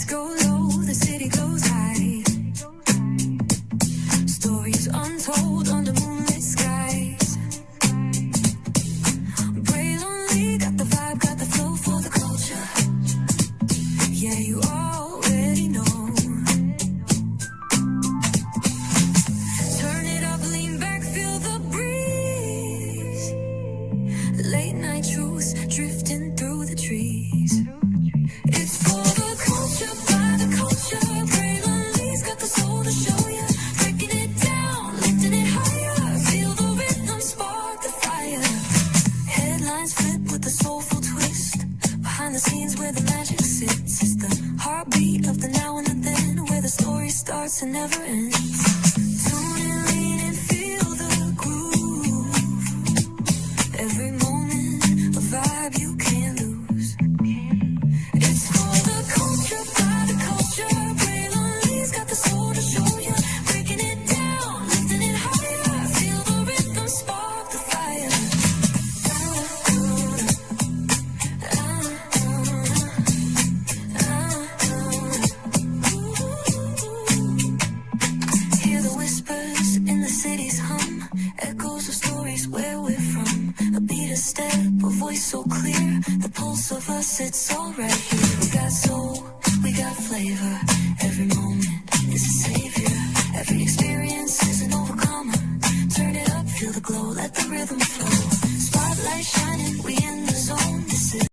go low, the city goes high. Stories untold under moonlit skies. Braille only got the vibe, got the flow for the culture. Yeah, you already know. Turn it up, lean back, feel the breeze. Late night truths drifting through the trees. It's for the culture, by the culture. Braylonly's got the soul to show ya. Breaking it down, lifting it higher. Feel the rhythm, spark the fire. Headlines flip with a soulful twist. Behind the scenes where the magic sits. It's the heartbeat of the now and the then, where the story starts and never ends. Tune in, lean and feel the groove. Every moment, a vibe you can't lose. It's for the culture, by the culture. Braylonly's got the soul to show ya. Breaking it down, lifting it higher. Feel the rhythm, spark the fire. Hear the whispers in the city's hum. Echoes of stories where we're from. A beat, a step, a voice so clear. The pulse of us, it's all right here. We got soul, we got flavor. Every moment is a savior. Every experience is an overcomer. Turn it up, feel the glow, let the rhythm flow. Spotlight shining, we in the zone. This is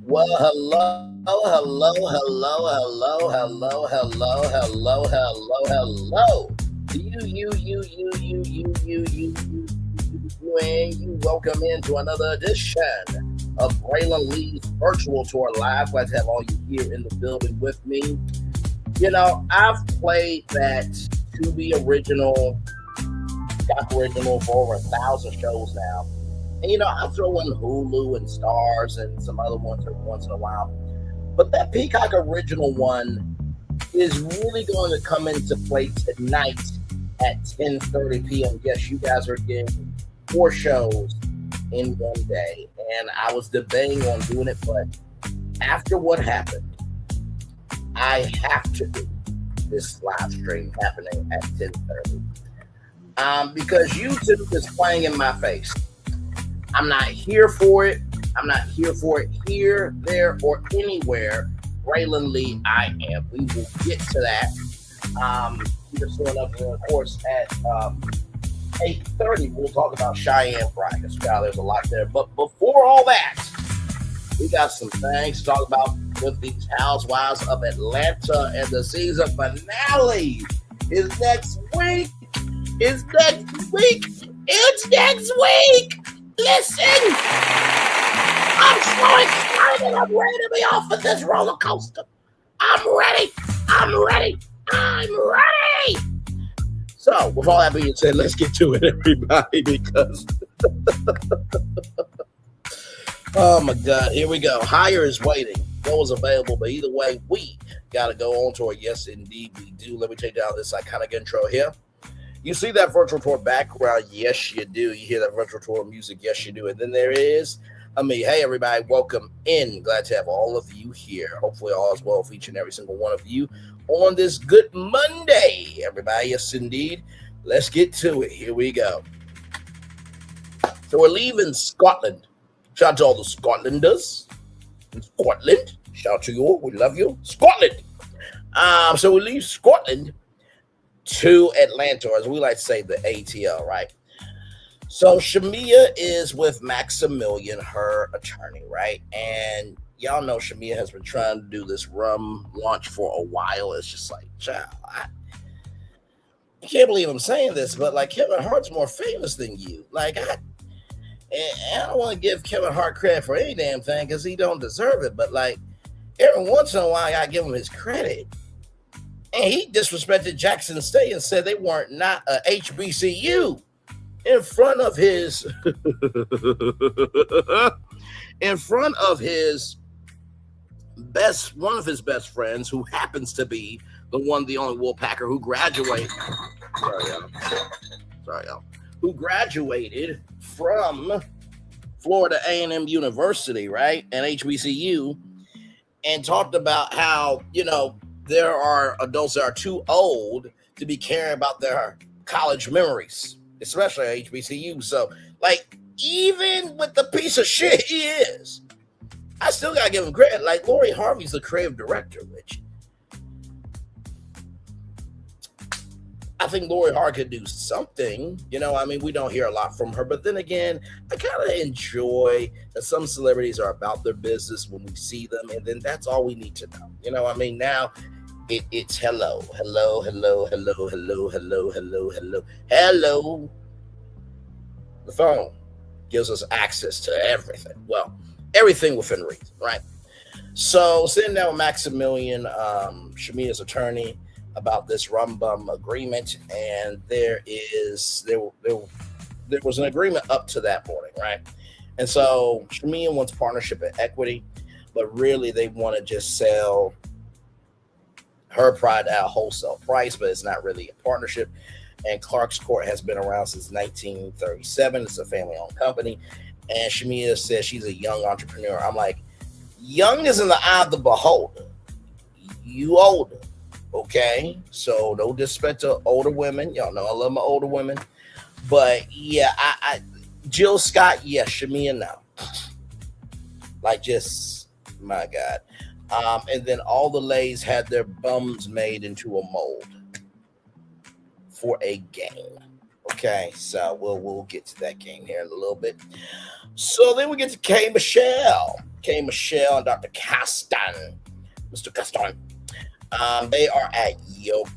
Well, hello. You. Welcome into another edition of Braylon Lee's Virtual Tour Live. Glad to have all you here in the building with me. You know, I've played that To Be Original, Got Original for over 1,000 shows now. And, you know, I throw in Hulu and Stars and some other ones every once in a while. But that Peacock Original one is really going to come into play tonight at 10:30 p.m. Yes, you guys are getting 4 shows in one day. And I was debating on doing it, but after what happened, I have to do this live stream happening at 10:30. Because YouTube is playing in my face. I'm not here for it. I'm not here for it here, there, or anywhere. Braylon Lee, I am. We will get to that. Just going up here, of course, at 8:30, we'll talk about Cheyenne Pride. There's a lot there. But before all that, we got some things to talk about with these Housewives of Atlanta, and the season finale is next week. It's next week. Listen, I'm so excited. I'm ready to be off of this roller coaster. I'm ready. So, with all that being said, let's get to it, everybody, because oh my God, here we go. Hire is waiting. Go is available, but either way, we got to go on tour. Yes, indeed, we do. Let me take down this iconic intro here. You see that virtual tour background? Yes, you do. You hear that virtual tour music? Yes, you do. And then there is me. Hey, everybody, welcome in. Glad to have all of you here. Hopefully all is well for each and every single one of you on this good Monday. Everybody, yes, indeed. Let's get to it. Here we go. So we're leaving Scotland. Shout out to all the Scotlanders in Scotland. Shout out to you all. We love you. Scotland. So we leave Scotland to Atlanta, or as we like to say, the ATL, right? So Shamia is with Maximilian, her attorney, right? And y'all know Shamia has been trying to do this rum launch for a while. It's just like, child, I can't believe I'm saying this, but like Kevin Hart's more famous than you. Like, I don't want to give Kevin Hart credit for any damn thing because he don't deserve it. But like every once in a while, I give him his credit. And he disrespected Jackson State and said they weren't not a HBCU in front of his in front of his one of his best friends, who happens to be the only Woolpacker who graduated. Sorry, y'all. Who graduated from Florida A&M University, right? And HBCU, and talked about how, there are adults that are too old to be caring about their college memories, especially at HBCU. So, like, even with the piece of shit he is, I still gotta give him credit. Like, Lori Harvey's the creative director, which I think Lori Harvey could do something. We don't hear a lot from her. But then again, I kind of enjoy that some celebrities are about their business when we see them, and then that's all we need to know. Now it's hello. The phone gives us access to everything. Well, everything within reason, right? So sitting down with Maximilian, Shamia's attorney, about this rum bum agreement, and there was an agreement up to that morning, right? And so Shamia wants partnership and equity, but really they want to just sell her product at a wholesale price, but it's not really a partnership. And Clark's Court has been around since 1937. It's a family-owned company. And Shamia says she's a young entrepreneur. I'm like, young is in the eye of the beholder. You older. Okay, so no disrespect to older women. Y'all know I love my older women. But yeah, I Jill Scott, yes, Shamia now. Like, just, my God. And then all the ladies had their bums made into a mold for a game. Okay, so we'll get to that game here in a little bit. So then we get to K. Michelle and Dr. Kastin. Mr. Kastin. They are at yoga,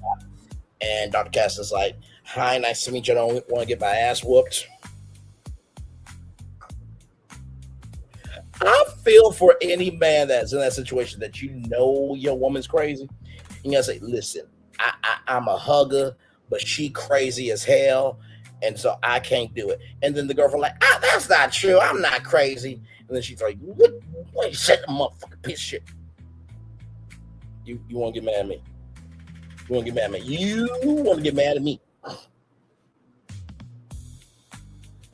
and Dr. Kastin's like, hi, nice to meet you. I don't want to get my ass whooped. I feel for any man that's in that situation that your woman's crazy. You gotta say, listen, I'm a hugger, but she crazy as hell, and so I can't do it. And then the girlfriend like, that's not true. I'm not crazy. And then she's like, what you said, the motherfucking piece of shit. You want to get mad at me? You want to get mad at me? You want to get mad at me?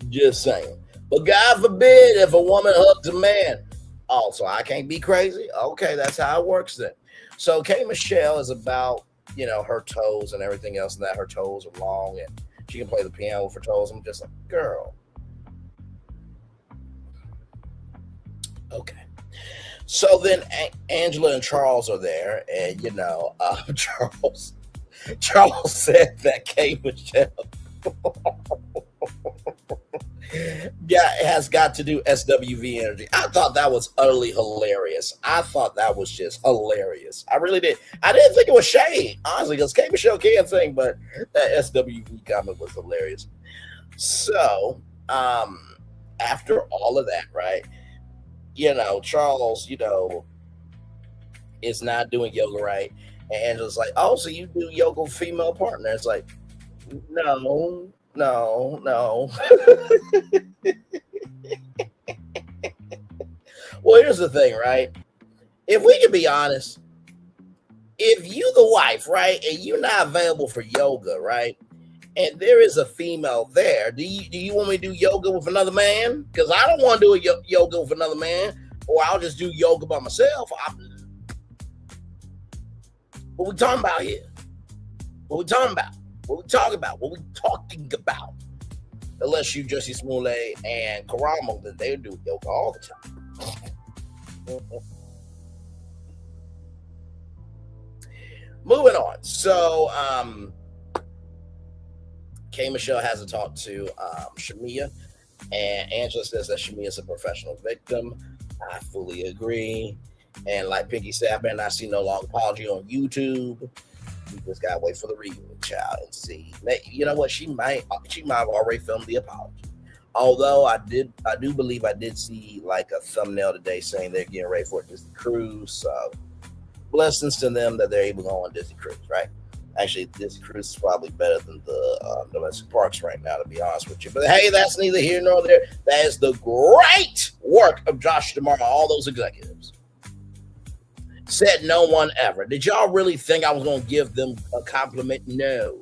Just saying. But God forbid if a woman hugs a man. Oh, so I can't be crazy? Okay, that's how it works then. So K. Michelle is about, her toes and everything else, and that her toes are long and she can play the piano with her toes. I'm just like, girl. Okay. So then Angela and Charles are there, and Charles said that K. Michelle has got to do SWV energy. I thought that was utterly hilarious. I thought that was just hilarious. I really did. I didn't think it was shade, honestly, because K. Michelle can't sing, but that SWV comment was hilarious. So after all of that, right? Charles, is not doing yoga right. And Angela's like, oh, so you do yoga with female partner. It's like, no. Well, here's the thing, right? If we can be honest, if you the wife, right, and you're not available for yoga, right, and there is a female there, do you want me to do yoga with another man? Because I don't want to do a yoga with another man, or I'll just do yoga by myself. What we talking about here? What we talking about? What we talking about? Unless you Jussie Smollett and Karamo, then they do yoga all the time. Moving on. So, K. Michelle has a talk to Shamia, and Angela says that Shamia is a professional victim. I fully agree. And like Pinky said, I better not see no long apology on YouTube. You just gotta wait for the reunion, child, and see. You know what? She might have already filmed the apology. Although I do believe I did see like a thumbnail today saying they're getting ready for a Disney cruise. So blessings to them that they're able to go on Disney Cruise, right? Actually, Disney Cruise is probably better than the domestic parks right now, to be honest with you. But hey, that's neither here nor there. That is the great work of Josh DeMar, all those executives. Said no one ever. Did y'all really think I was going to give them a compliment? No.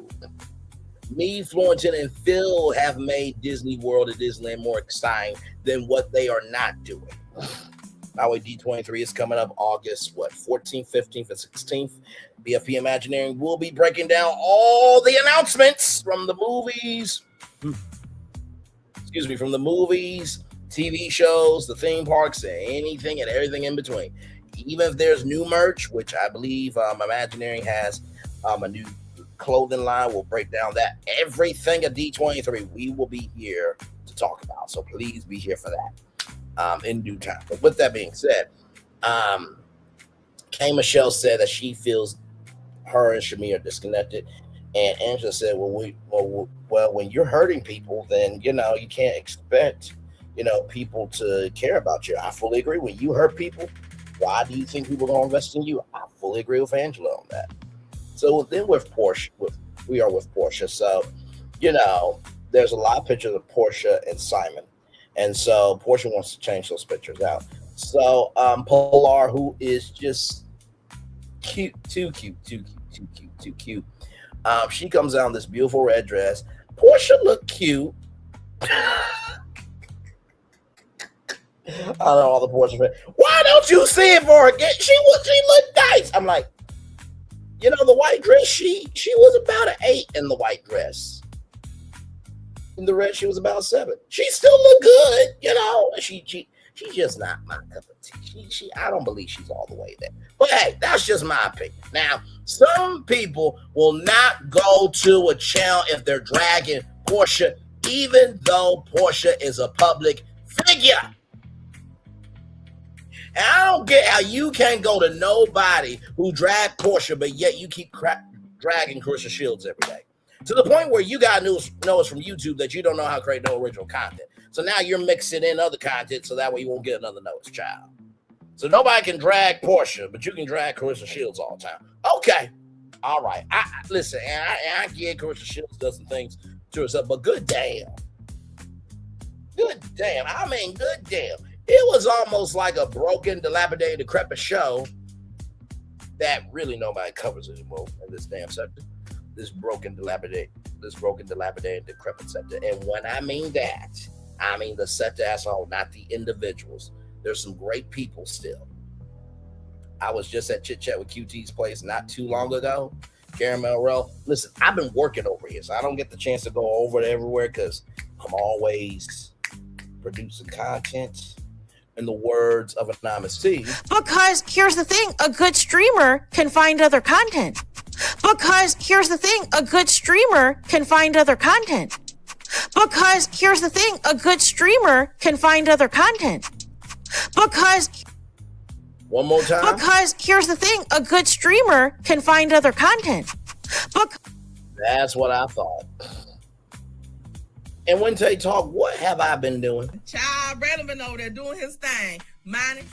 Me, Florentine, and Phil have made Disney World and Disneyland more exciting than what they are not doing. By the way, D23 is coming up August, 14th, 15th, and 16th. BFP Imagineering will be breaking down all the announcements from the movies. From the movies, TV shows, the theme parks, and anything and everything in between. Even if there's new merch, which I believe Imagineering has a new clothing line, we'll break down that. Everything at D23, we will be here to talk about. So please be here for that in due time. But with that being said, K. Michelle said that she feels her and Shamia are disconnected. And Angela said, well, when you're hurting people, then, you can't expect, people to care about you. I fully agree. When you hurt people, why do you think people are going to invest in you? I fully agree with Angela on that. So then with Porsche, we are with Porsche. So, there's a lot of pictures of Porsche and Simon. And so Porsche wants to change those pictures out. So Polar, who is just cute, too cute. She comes out in this beautiful red dress. Porsche look cute. I don't know all the Porsche fans. Why don't you see it for her? She looked nice. I'm like, the white dress, she was about an 8 in the white dress. In the red, she was about 7. She still looked good, She's just not my cup of tea. I don't believe she's all the way there. But hey, that's just my opinion. Now, some people will not go to a channel if they're dragging Porsche, even though Porsche is a public figure. And I don't get how you can't go to nobody who dragged Porsche, but yet you keep dragging Carissa Shields every day. To the point where you got to know it's from YouTube that you don't know how to create no original content. So now you're mixing in other content so that way you won't get another notice child. So nobody can drag Porsche, but you can drag Carissa Shields all the time. Okay. All right. Listen, I get Carissa Shields does some things to herself, but good damn. Good damn. I mean, good damn. It was almost like a broken, dilapidated, decrepit show that really nobody covers anymore in this damn sector. This broken, dilapidated, decrepit sector. And when I mean that, I mean the sector as a whole, not the individuals. There's some great people still. I was just at Chit Chat with QT's place not too long ago. Caramel Row. Listen, I've been working over here, so I don't get the chance to go over it everywhere because I'm always producing content. In the words of Anonymous T. Because here's the thing, a good streamer can find other content. Because here's the thing, a good streamer can find other content. Because here's the thing, a good streamer can find other content. Because one more time. Because here's the thing, a good streamer can find other content. That's what I thought. And when they talk, what have I been doing? Child, Brandon been over there doing his thing. Minding.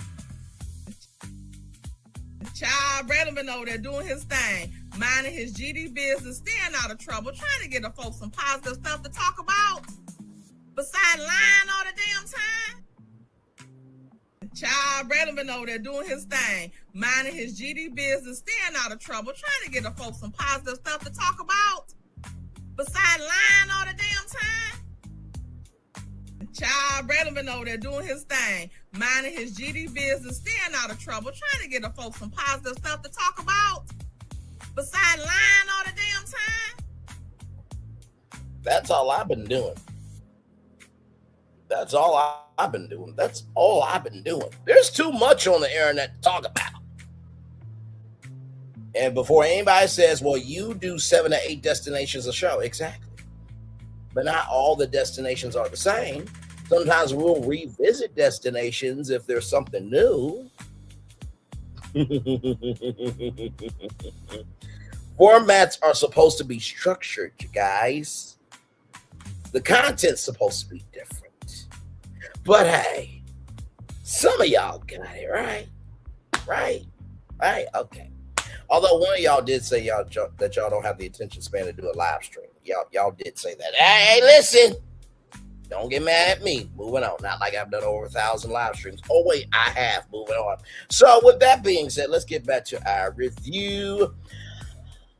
Child, Brandon been over there doing his thing. Minding his GD business, staying out of trouble, trying to get the folks some positive stuff to talk about. Besides lying all the damn time. Child, Brandon been over there doing his thing. Minding his GD business, staying out of trouble, trying to get the folks some positive stuff to talk about. Besides lying all the damn time. Child, Brandon been over there doing his thing, minding his GD business, staying out of trouble, trying to get the folks some positive stuff to talk about. Besides lying all the damn time. That's all I've been doing. That's all I've been doing. That's all I've been doing. There's too much on the internet to talk about. And before anybody says, well, you do 7 to 8 destinations a show. Exactly. But not all the destinations are the same. Sometimes we'll revisit destinations if there's something new. Formats are supposed to be structured, you guys. The content's supposed to be different. But hey, some of y'all got it, right? Right? Right? Okay. Although one of y'all did say that y'all don't have the attention span to do a live stream. Y'all did say that. Hey, listen. Don't get mad at me. Moving on. Not like I've done over 1,000 live streams. Oh, wait, I have. Moving on. So with that being said, let's get back to our review.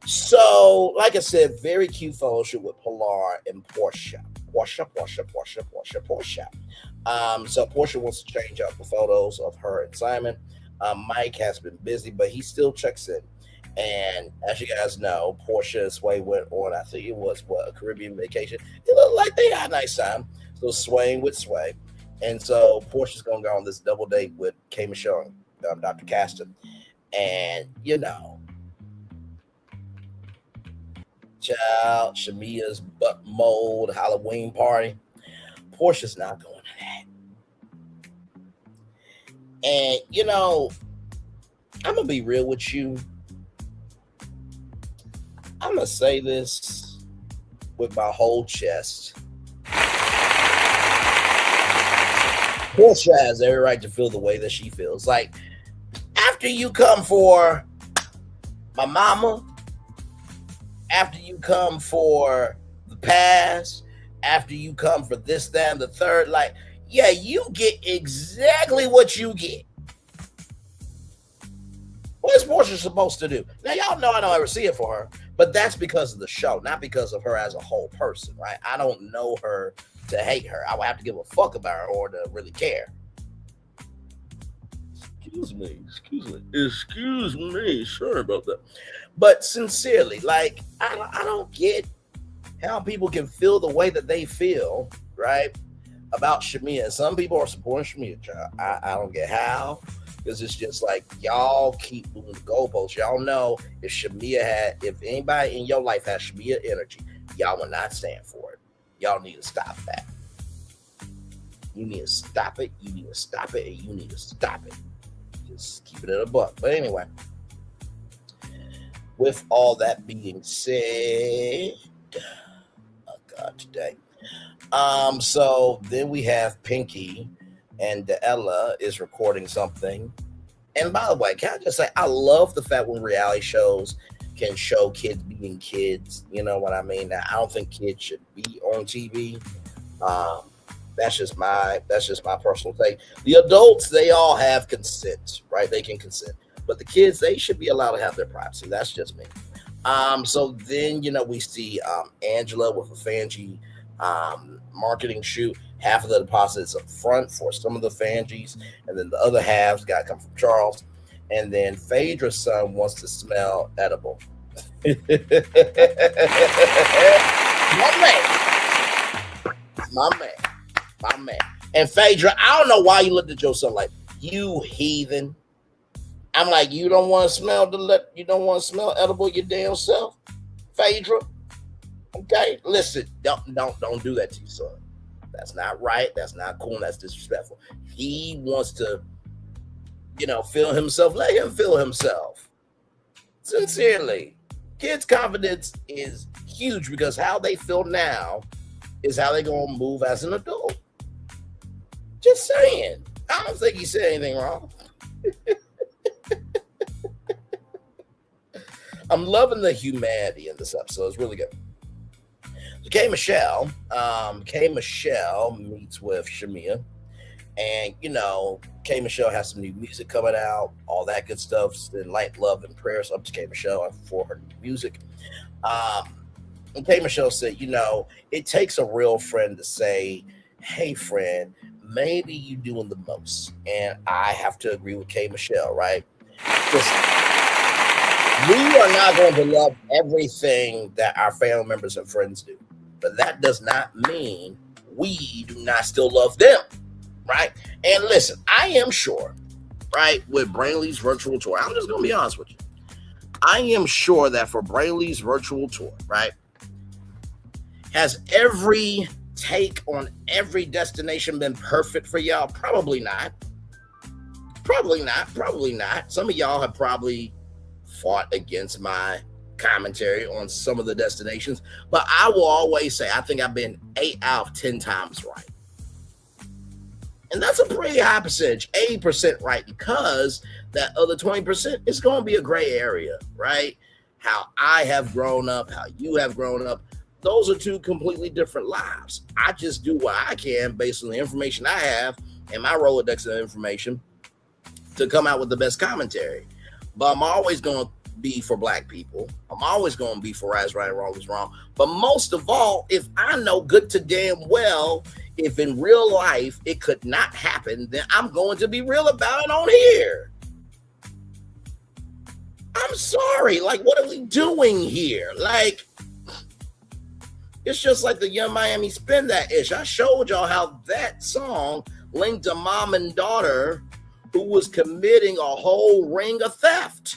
So, like I said, very cute photo shoot with Pilar and Porsche. Porsche. So Porsche wants to change up the photos of her and Simon. Mike has been busy, but he still checks in. And as you guys know, Porsche and Sway went on, I think it was, a Caribbean vacation. It looked like they had a nice time. So swaying with Sway. And so Portia's going to go on this double date with K. Michelle and Dr. Kastin. And, you know, child, Shamia's butt mold Halloween party. Portia's not going to that. And, you know, I'm going to be real with you. I'm going to say this with my whole chest. Porsche has every right to feel the way that she feels. Like, after you come for my mama, after you come for the past, after you come for this, that, and the third, like, yeah, you get exactly what you get. What is Porsche supposed to do? Now, y'all know I don't ever see it for her, but that's because of the show, not because of her as a whole person, right? I don't know her to hate her. I would have to give a fuck about her or to really care. Excuse me. Sorry about that. But sincerely, like, I don't get how people can feel the way that they feel, right, about Shamia. Some people are supporting Shamia, child. I don't get how. Because it's just like, y'all keep moving the goalposts. Y'all know if anybody in your life has Shamia energy, y'all will not stand for it. Y'all need to stop that. You need to stop it. You need to stop it. And you need to stop it. Just keep it at a buck. But anyway, with all that being said, oh God, today. So then we have Pinky. And Ella is recording something. And by the way, can I just say, I love the fact when reality shows can show kids being kids. You know what I mean? Now, I don't think kids should be on TV. That's just my personal take. The adults, they all have consent, right? They can consent. But the kids, they should be allowed to have their privacy. That's just me. So then, you know, we see Angela with a Fangie marketing shoot. Half of the deposits up front for some of the Fangies, and then the other half's got to come from Charles. And then Phaedra's son wants to smell edible. My man. And Phaedra, I don't know why you looked at your son like, you heathen. I'm like, you don't want to smell edible your damn self, Phaedra. Okay, listen, don't do that to your son. That's not right. That's not cool. That's disrespectful. He wants to, you know, feel himself. Let him feel himself. Sincerely, kids' confidence is huge because how they feel now is how they're going to move as an adult. Just saying. I don't think he said anything wrong. I'm loving the humanity in this episode. It's really good. K. Michelle meets with Shamia, and you know, K. Michelle has some new music coming out, all that good stuff. And light, love, and prayers up to K. Michelle for her new music. And K. Michelle said, you know, it takes a real friend to say, hey, friend, maybe you doing the most. And I have to agree with K. Michelle, right? We are not going to love everything that our family members and friends do. But that does not mean we do not still love them, right? And listen, I am sure, right, with Brainley's virtual tour, I'm just going to be honest with you. I am sure that for Brainley's virtual tour, right, has every take on every destination been perfect for y'all? Probably not. Probably not. Some of y'all have probably fought against my commentary on some of the destinations, but I will always say I think I've been 8 out of 10 times right. And that's a pretty high percentage, 80% right, because that other 20% is going to be a gray area, right? How I have grown up, how you have grown up, those are two completely different lives. I just do what I can based on the information I have and my Rolodex of information to come out with the best commentary. But I'm always going to be for black people. I'm always going to be for right is right and wrong is wrong. But most of all, if I know good to damn well, if in real life it could not happen, then I'm going to be real about it on here. I'm sorry. Like, what are we doing here? Like, it's just like the Young Miami Spin That ish. I showed y'all how that song linked a mom and daughter who was committing a whole ring of theft.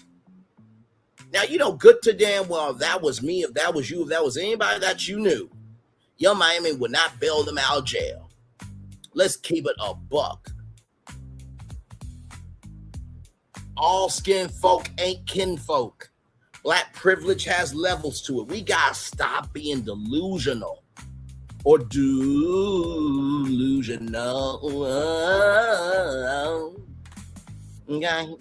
Now, you know good to damn well if that was me, if that was you, if that was anybody that you knew, Young Miami would not bail them out of jail. Let's keep it a buck. All skin folk ain't kinfolk. Black privilege has levels to it. We gotta stop being delusional or delusional. Okay,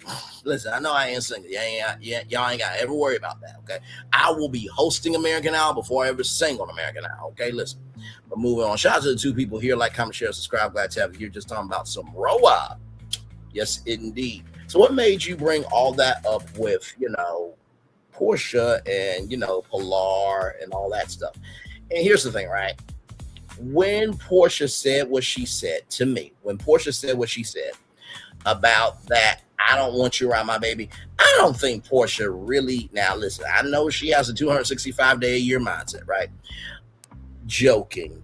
listen, I know I ain't singing. Yeah, y'all ain't gotta ever worry about that. Okay, I will be hosting American Idol before I ever sing on American Idol. Okay, listen. But moving on. Shout out to the two people here. Like, comment, share, subscribe. Glad to have you here. Just talking about some Roa. Yes, indeed. So, what made you bring all that up with, Porsche and, Pilar and all that stuff? And here's the thing, right? When Porsche said what she said to me, about that, I don't want you around my baby, I don't think Porsche really, now listen, I know she has a 265-day-a-year mindset, right? Joking.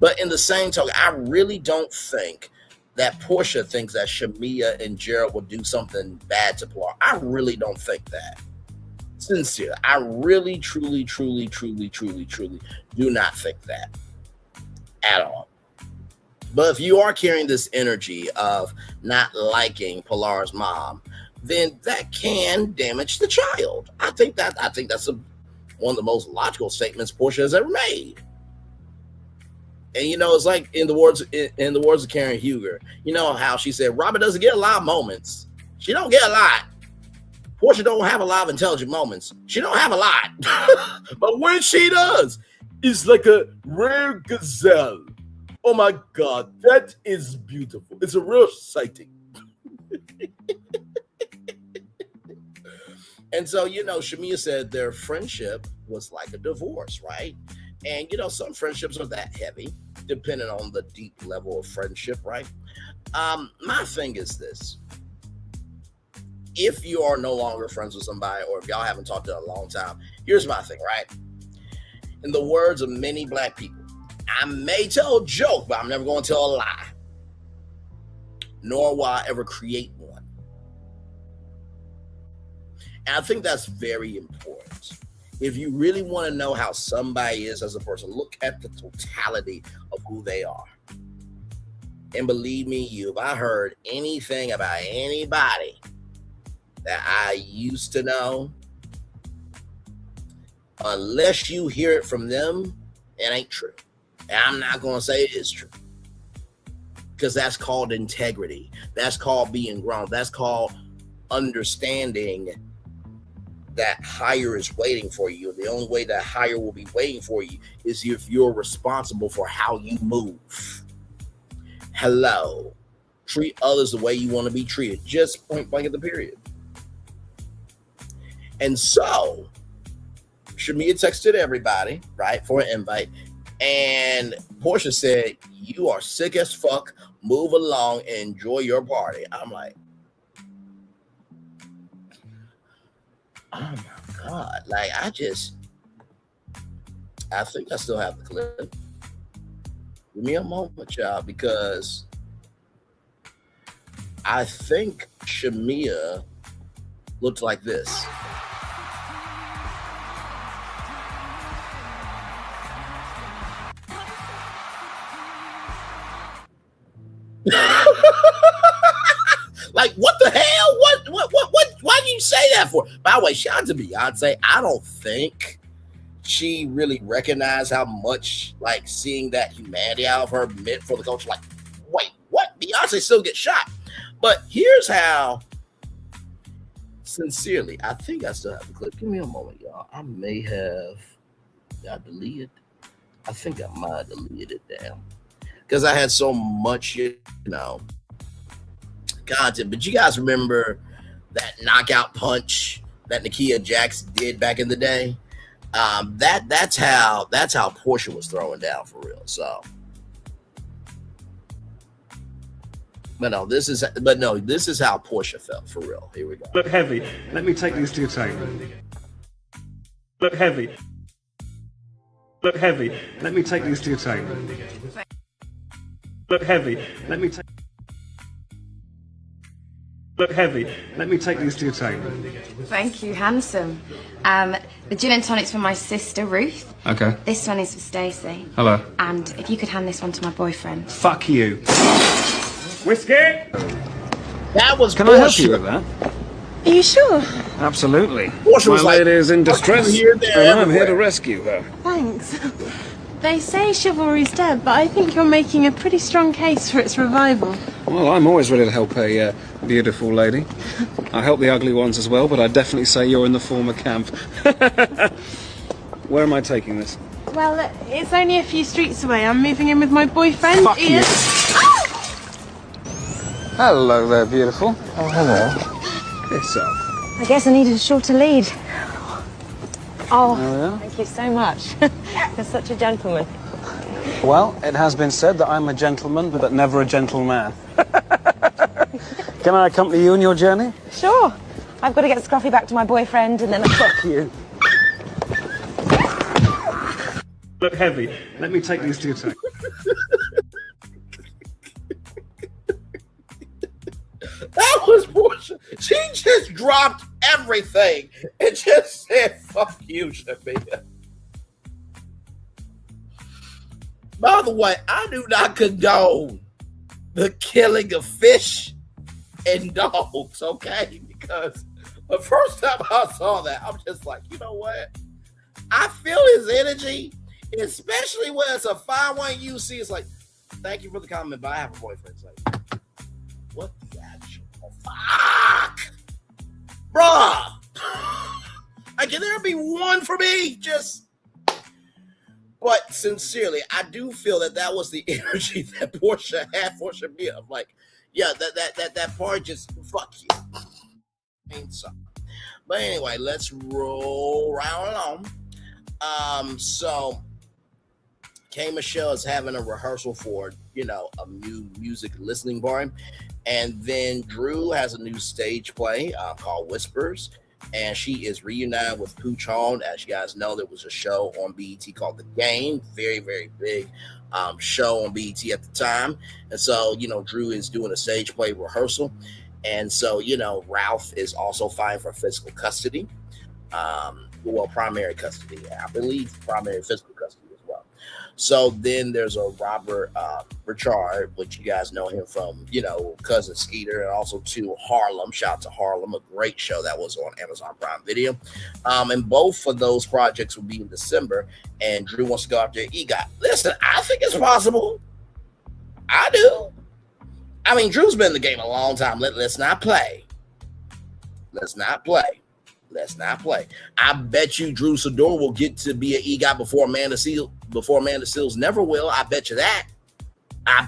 But in the same token, I really don't think that Porsche thinks that Shamia and Jared will do something bad to Pilar. I really don't think that. Sincere. I really, truly do not think that at all. But if you are carrying this energy of not liking Pilar's mom, then that can damage the child. I think that's one of the most logical statements Porsche has ever made. And it's like in the words of Karen Huger, you know how she said Robert doesn't get a lot of moments. She don't get a lot. Porsche don't have a lot of intelligent moments. She don't have a lot. But when she does, it's like a rare gazelle. Oh my God, that is beautiful. It's a real sighting. And so, Shamia said their friendship was like a divorce, right? And, some friendships are that heavy, depending on the deep level of friendship, right? My thing is this. If you are no longer friends with somebody, or if y'all haven't talked in a long time, here's my thing, right? In the words of many black people, I may tell a joke, but I'm never going to tell a lie. Nor will I ever create one. And I think that's very important. If you really want to know how somebody is as a person, look at the totality of who they are. And believe me, if I heard anything about anybody that I used to know, unless you hear it from them, it ain't true. And I'm not going to say it is true. Because that's called integrity. That's called being grown. That's called understanding that higher is waiting for you. The only way that higher will be waiting for you is if you're responsible for how you move. Hello. Treat others the way you want to be treated. Just point blank at the period. And so, Shamia texted everybody, right, for an invite. And Porsche said, you are sick as fuck. Move along and enjoy your party. I'm like, oh my God. Like, I think I still have the clip. Give me a moment, y'all, because I think Shamia looked like this. Like, what the hell? What? Why do you say that for? By the way, shout out to Beyonce. I don't think she really recognized how much, like, seeing that humanity out of her meant for the culture. Like, wait, what? Beyonce still gets shot. But here's how, sincerely, I think I still have the clip. Give me a moment, y'all. I may have got deleted. I think I might have deleted it down because I had so much, content. But you guys remember that knockout punch that Nakia Jax did back in the day? That's how Porsha was throwing down for real. So, but this is how Porsha felt for real. Here we go. Look heavy. Let me take these to your table. Look heavy. Look heavy. Let me take these to your table. Look heavy. Let me take. Look heavy. Let me take these to your table. Thank you, handsome. The gin and tonic's for my sister, Ruth. Okay. This one is for Stacey. Hello. And if you could hand this one to my boyfriend. Fuck you. Whiskey? That was Can Porsha. I help you with that? Are you sure? Absolutely. Porsha was My like, lady is in distress, here, there, and I'm everywhere. here to rescue her. Thanks. They say chivalry's dead, but I think you're making a pretty strong case for its revival. Well, I'm always ready to help a beautiful lady. I help the ugly ones as well, but I definitely say you're in the former camp. Where am I taking this? Well, it's only a few streets away. I'm moving in with my boyfriend, Fuck Ian. you. Hello there, beautiful. Oh, hello. Piss off. I guess I needed a shorter lead. Oh, yeah? thank you so much. You're such a gentleman. Well, it has been said that I'm a gentleman, but never a gentleman. Can I accompany you on your journey? Sure. I've got to get Scruffy back to my boyfriend and then... Fuck you. Look heavy. Let me take these to your table. That was Porsha. She just dropped everything and just said, fuck you, Shamia. By the way, I do not condone the killing of fish and dogs, okay? Because the first time I saw that, I'm just like, you know what? I feel his energy, especially when it's a 5-1 UC. It's like, thank you for the comment, but I have a boyfriend. It's like, what the actual fuck? Bruh! Like, can there be one for me? But sincerely, I do feel that was the energy that Porsha had for Shamia. I'm like, yeah, that part just, fuck you. Ain't so. But anyway, let's roll right along. So K Michelle is having a rehearsal for, a new music listening bar. And then Drew has a new stage play called Whispers. And she is reunited with Pooch Hone. As you guys know, there was a show on BET called The Game. Very, very big show on BET at the time. And so, Drew is doing a stage play rehearsal. And so, Ralph is also fighting for physical custody. Primary custody. I believe primary physical custody as well. So then there's a Robert Richard, which you guys know him from, Cousin Skeeter, and also to Harlem. Shout out to Harlem, a great show that was on Amazon Prime Video. And both of those projects will be in December, and Drew wants to go after EGOT. Listen, I think it's possible. I do. I mean, Drew's been in the game a long time. Let's not play. Let's not play. I bet you Drew Sidor will get to be an EGOT before Amanda Seals never will. I bet you that. And I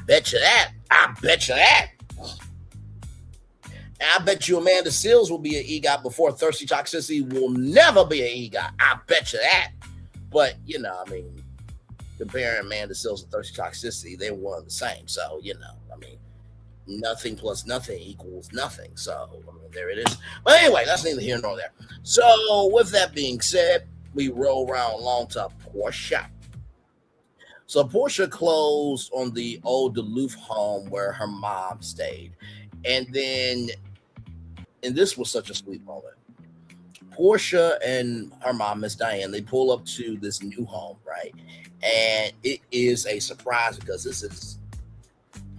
bet you Amanda Seals will be an EGOT before Thirsty Toxicity will never be an EGOT. I bet you that. But, comparing Amanda Seals and Thirsty Toxicity, they're one and the same. So, nothing plus nothing equals nothing. So, there it is. But anyway, that's neither here nor there. So, with that being said, we roll around along to Porsha. So, Porsha closed on the old Duluth home where her mom stayed. And this was such a sweet moment. Porsha and her mom, Miss Diane, they pull up to this new home, right? And it is a surprise because this is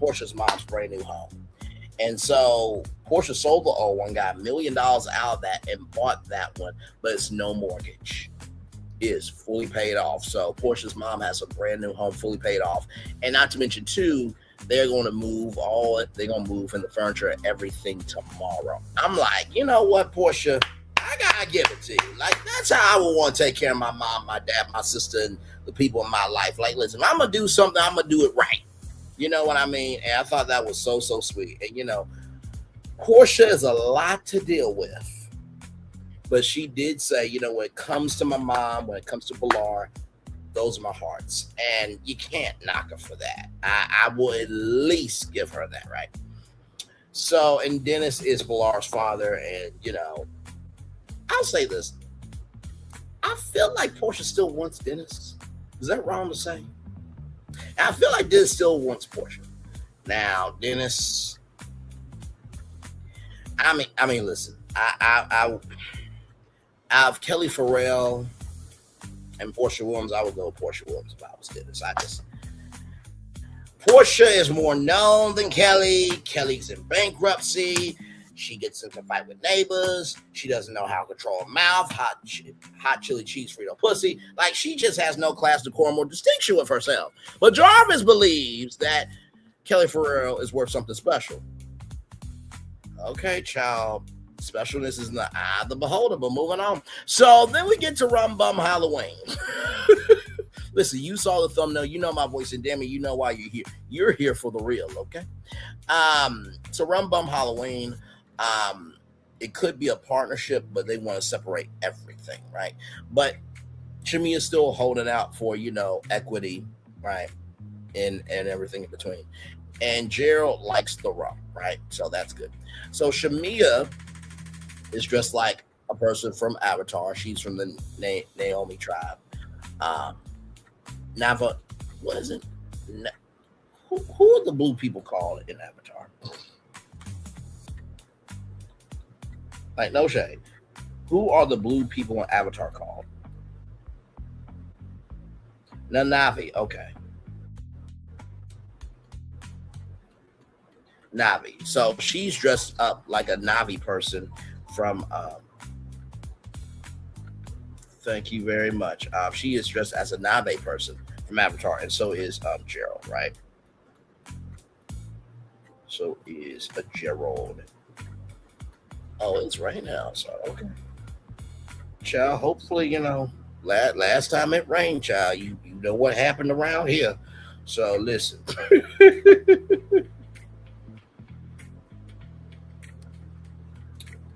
Porsha's mom's brand new home. And so Porsha sold the old one, got $1 million out of that, and bought that one, but it's no mortgage. It is fully paid off. So Porsha's mom has a brand new home fully paid off. And not to mention, too, they're going to move they're going to move in the furniture and everything tomorrow. I'm like, you know what, Porsha? I gotta give it to you. Like, that's how I would want to take care of my mom, my dad, my sister, and the people in my life. Like, listen, I'm gonna do something, I'm gonna do it right. You know what I mean? And I thought that was so sweet. And, you know, Porsha is a lot to deal with. But she did say, you know, when it comes to my mom, when it comes to Pilar, those are my hearts. And you can't knock her for that. I will at least give her that, right? So, and Dennis is Pilar's father. And, you know, I'll say this. I feel like Porsha still wants Dennis. Is that wrong to say? I feel like Dennis still wants Porsha. Now, Dennis, I mean, listen, I have Kelly Farrell and Porsha Williams. I would go with Porsha Williams if I was Dennis. Porsha is more known than Kelly. Kelly's in bankruptcy. She gets into a fight with neighbors. She doesn't know how to control her mouth. Hot chili cheese Frito pussy. Like, she just has no class, decorum, or distinction with herself. But Jarvis believes that Kelly Farrell is worth something special. Okay, child. Specialness is in the eye of the beholder, but moving on. So then we get to Rum Bum Halloween. Listen, you saw the thumbnail. You know my voice, and damn it, you know why you're here. You're here for the real, okay? So Rum Bum Halloween. It could be a partnership, but they want to separate everything, right? But Shamia is still holding out for, you know, equity, right? And everything in between. And Gerald likes the rum, right? So that's good. So Shamia is dressed like a person from Avatar. She's from the Naomi tribe. Nava, what is it? Who are the blue people called in Avatar? Like, no shade. Who are the blue people in Avatar called? Navi. Okay. Navi. So she's dressed up like a Navi person from thank you very much. She is dressed as a Navi person from Avatar, and so is Gerald, right? So is a Gerald. Oh, it's raining outside. Okay. Child, hopefully, you know, last time it rained, child, you know what happened around here. So listen.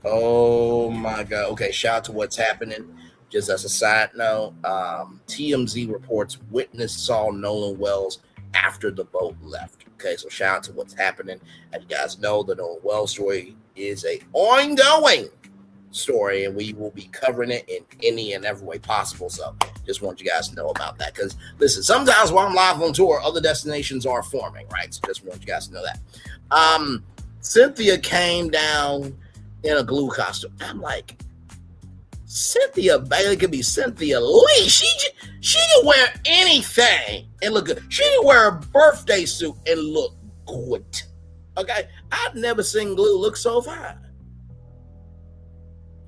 Oh my God. Okay, shout out to what's happening. Just as a side note, TMZ reports witness saw Nolan Wells after the boat left. Okay, so shout out to what's happening. As you guys know, the Nolan Wells story is a ongoing story, and we will be covering it in any and every way possible. So just want you guys to know about that. Because listen, sometimes while I'm live on tour, other destinations are forming, right? So just want you guys to know that. Cynthia came down in a glue costume. I'm like, Cynthia Bailey could be Cynthia Lee. She can wear anything and look good. She can wear a birthday suit and look good. Okay, I've never seen glue look so fine.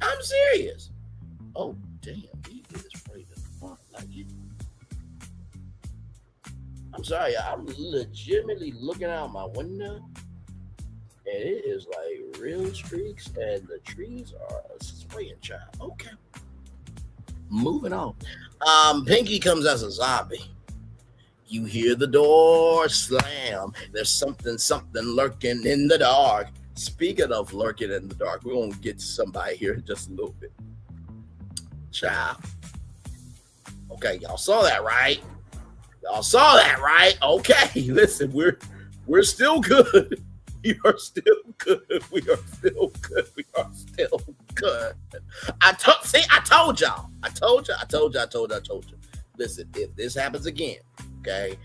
I'm serious. Oh damn, he is afraid of the fuck like it. I'm sorry, I'm legitimately looking out my window, and it is like real streaks, and the trees are swaying, child. Okay. Moving on. Pinky comes as a zombie. You hear the door slam. There's something lurking in the dark. Speaking of lurking in the dark, we're going to get to somebody here in just a little bit. Child. Okay, y'all saw that, right? Y'all saw that, right? Okay, listen, we're still good. We are still good. We are still good. We are still good. I told y'all. I told you. Listen, if this happens again, okay,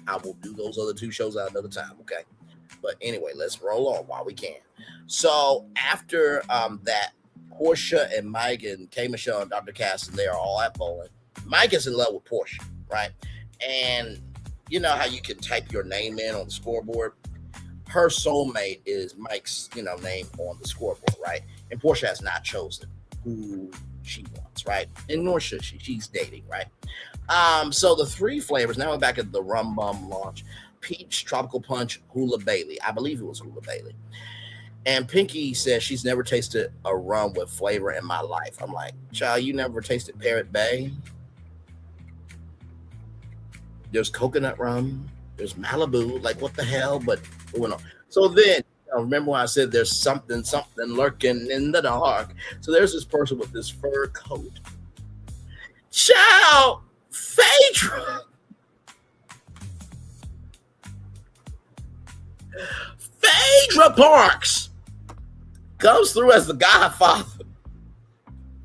I will do those other two shows at another time, okay? But anyway, let's roll on while we can. So after that, Porsha and Mike and K. Michelle and Dr. Kastin, they are all at bowling. Mike is in love with Porsha, right? And you know how you can type your name in on the scoreboard? Her soulmate is Mike's, name on the scoreboard, right? And Porsha has not chosen who she wants, right? And nor should she. She's dating, right? So the three flavors, now we're back at the Rum Bum launch. peach tropical punch Hula Bailey. I believe it was Hula Bailey. And Pinky says she's never tasted a rum with flavor in my life. I'm like, child, you never tasted Parrot Bay? There's coconut rum. There's Malibu. Like, what the hell? But went on. So then, remember when I said there's something lurking in the dark? So there's this person with this fur coat. Child, Phaedra. Phaedra Parks comes through as the Godfather.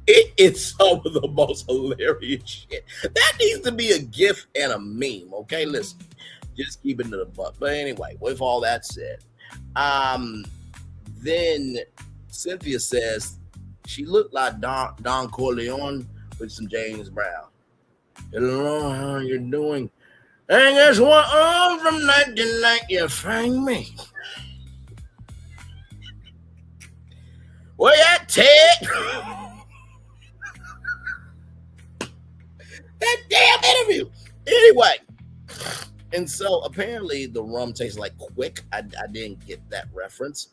It is some of the most hilarious shit. That needs to be a GIF and a meme. Okay, listen, just keep it to the butt. But anyway, with all that said, then Cynthia says she looked like Don Corleone with some James Brown. Hello, how are you doing? And guess what? Oh, from night to night, you find me. Where you at, Ted? That damn interview. Anyway, and so apparently the rum tastes like Quick. I didn't get that reference.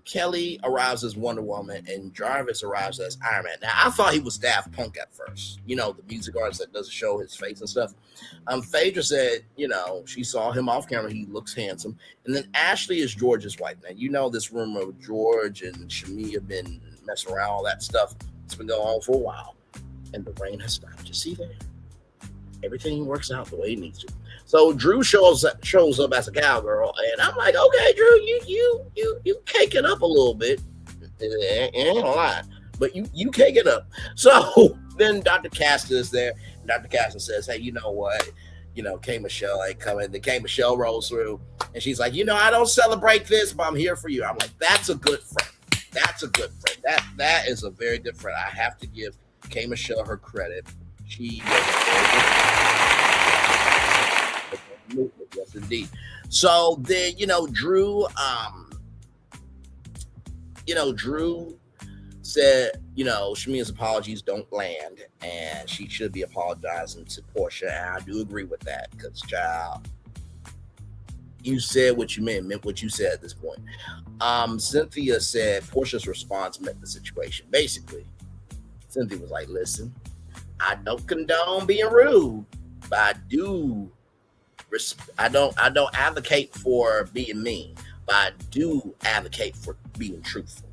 Kelly arrives as Wonder Woman and Jarvis arrives as Iron Man. Now, I thought he was Daft Punk at first. You know, the music artist that doesn't show his face and stuff. Phaedra said, you know, she saw him off camera. He looks handsome. And then Ashley is George's wife. Now, you know this rumor of George and Shamia been messing around, all that stuff. It's been going on for a while. And the rain has stopped. You see that? Everything works out the way it needs to. So Drew shows up as a cowgirl, and I'm like, okay, Drew, you cake it up a little bit. It ain't a lot, but you cake it up. So then Dr. Kastin is there, and Dr. Kastin says, hey, you know what? You know, K. Michelle ain't coming. Then K. Michelle rolls through, and she's like, you know, I don't celebrate this, but I'm here for you. I'm like, that's a good friend. That's a good friend. That is a very good friend. I have to give K. Michelle her credit. She yes, indeed. So then, Drew said, Shamia's apologies don't land, and she should be apologizing to Porsha. And I do agree with that because, child, you said what you meant what you said at this point. Cynthia said Porsha's response met the situation. Basically, Cynthia was like, listen, I don't condone being rude, but I do. I don't advocate for being mean, but I do advocate for being truthful.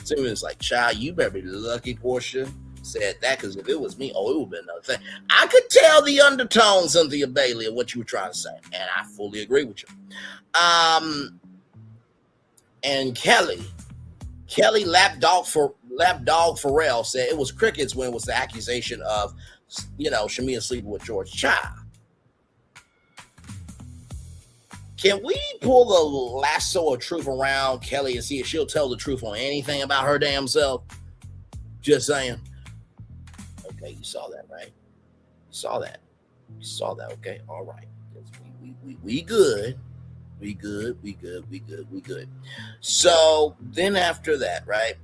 So it was like, child, you better be lucky Porsha said that, because if it was me, it would have been another thing. I could tell the undertones, Cynthia Bailey, of what you were trying to say, and I fully agree with you. And Kelly Lapdog Farrell said it was crickets when it was the accusation of, Shamia sleeping with George Child. Can we pull the lasso of truth around Kelly and see if she'll tell the truth on anything about her damn self? Just saying. Okay, you saw that, right? You saw that. Okay, all right. We good. We good. So then after that, right?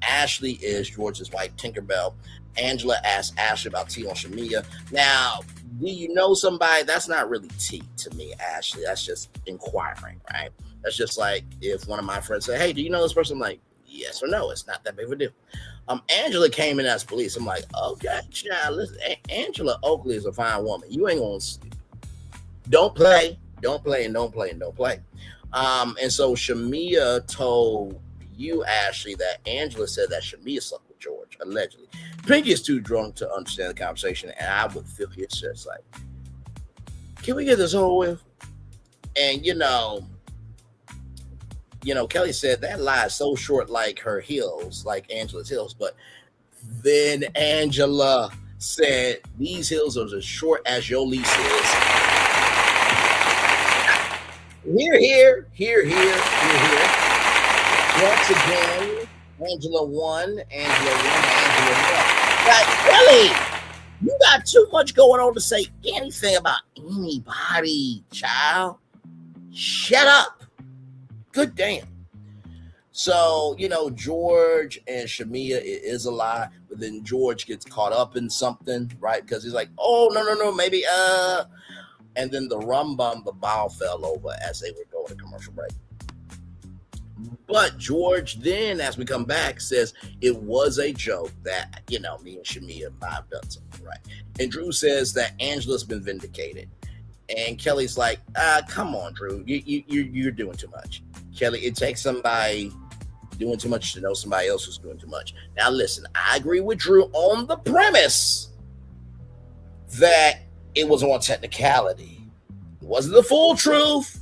Ashley is George's wife, Tinkerbell. Angela asked Ashley about tea on Shamia. Now, do you know somebody? That's not really tea to me, Ashley. That's just inquiring, right? That's just like if one of my friends say, hey, do you know this person? I'm like, yes or no. It's not that big of a deal. Angela came in as police. I'm like, okay, child, listen, Angela Oakley is a fine woman. You ain't gonna sleep. Don't play. And so Shamia told you, Ashley, that Angela said that Shamia slept with George, allegedly. Pinky is too drunk to understand the conversation, and I would feel it's just like, can we get this over with? And Kelly said that lie is so short, like her heels, like Angela's heels. But then Angela said these heels are as short as your lease is. Here. Once again, Angela won. Like, Kelly, you got too much going on to say anything about anybody, child. Shut up. Good damn. So, George and Shamia, it is a lie, but then George gets caught up in something, right? Because he's like, oh, no, maybe, And then the ball fell over as they were going to commercial break. But George then, as we come back, says it was a joke that, me and Shamia might have done something, right? And Drew says that Angela's been vindicated. And Kelly's like, come on, Drew, you're doing too much. Kelly, it takes somebody doing too much to know somebody else who's doing too much. Now, listen, I agree with Drew on the premise that it was on technicality. It wasn't the full truth,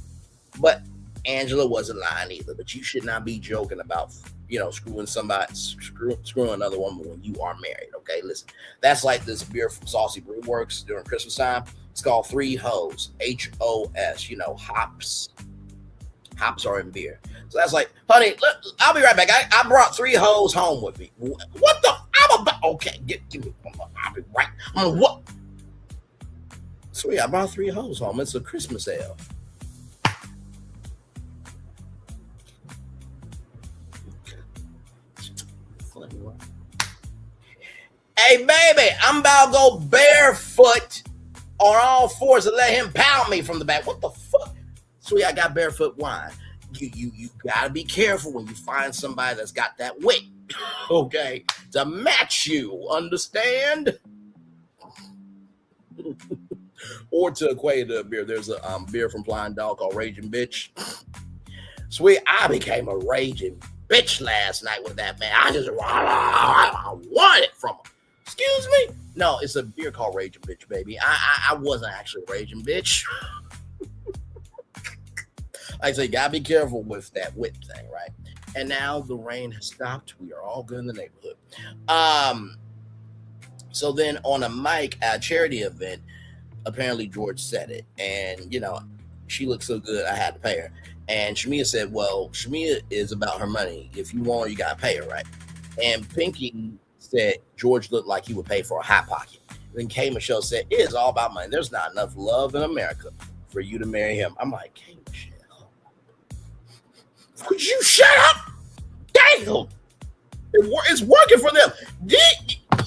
but Angela wasn't lying either. But you should not be joking about, screwing another woman when you are married. Okay, listen, that's like this beer from Saucy Brew Works during Christmas time. It's called Three Hoes, H-O-S. Hops. Hops are in beer. So that's like, honey, look, I'll be right back. I brought 3 hoes home with me. What the? I'm about. Okay, give me. I'll be right. What? Sweet, I brought 3 hoes home. It's a Christmas ale. Hey, baby, I'm about to go barefoot on all fours and let him pound me from the back. What the fuck? Sweet, I got barefoot wine. You gotta be careful when you find somebody that's got that wit, okay, to match you, understand? Or to equate to a beer. There's a beer from Blind Dog called Raging Bitch. Sweet, I became a raging bitch last night with that man. I want it from him. Excuse me? No, it's a beer called Raging Bitch, baby. I wasn't actually a raging bitch. Like I say, gotta be careful with that wit thing, right? And now the rain has stopped. We are all good in the neighborhood. So then on a Mike charity event, apparently George said it, and she looked so good I had to pay her. And Shamia said, "Well, Shamia is about her money. If you want her, you gotta pay her, right?" And Pinky said George looked like he would pay for a hot pocket. Then K Michelle said, "It is all about money. There's not enough love in America for you to marry him." I'm like, K Michelle, would you shut up? Damn, it's working for them. You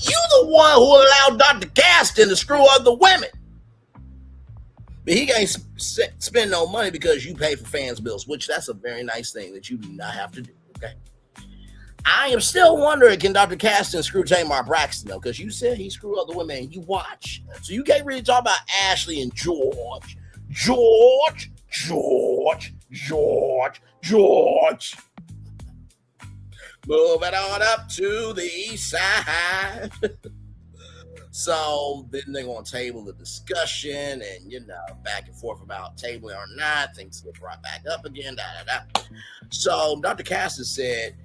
the one who allowed Dr. Kastin to screw other women. But he can't spend no money because you pay for fans' bills, which that's a very nice thing that you do not have to do, okay? I am still wondering, can Dr. Kastin screw Tamar Braxton, though? Because you said he screwed other women and you watch. So you can't really talk about Ashley and George. George. Moving on up to the east side. So then they're going to table the discussion and, back and forth about tabling or not. Things get brought back up again. So Dr. Kastin said,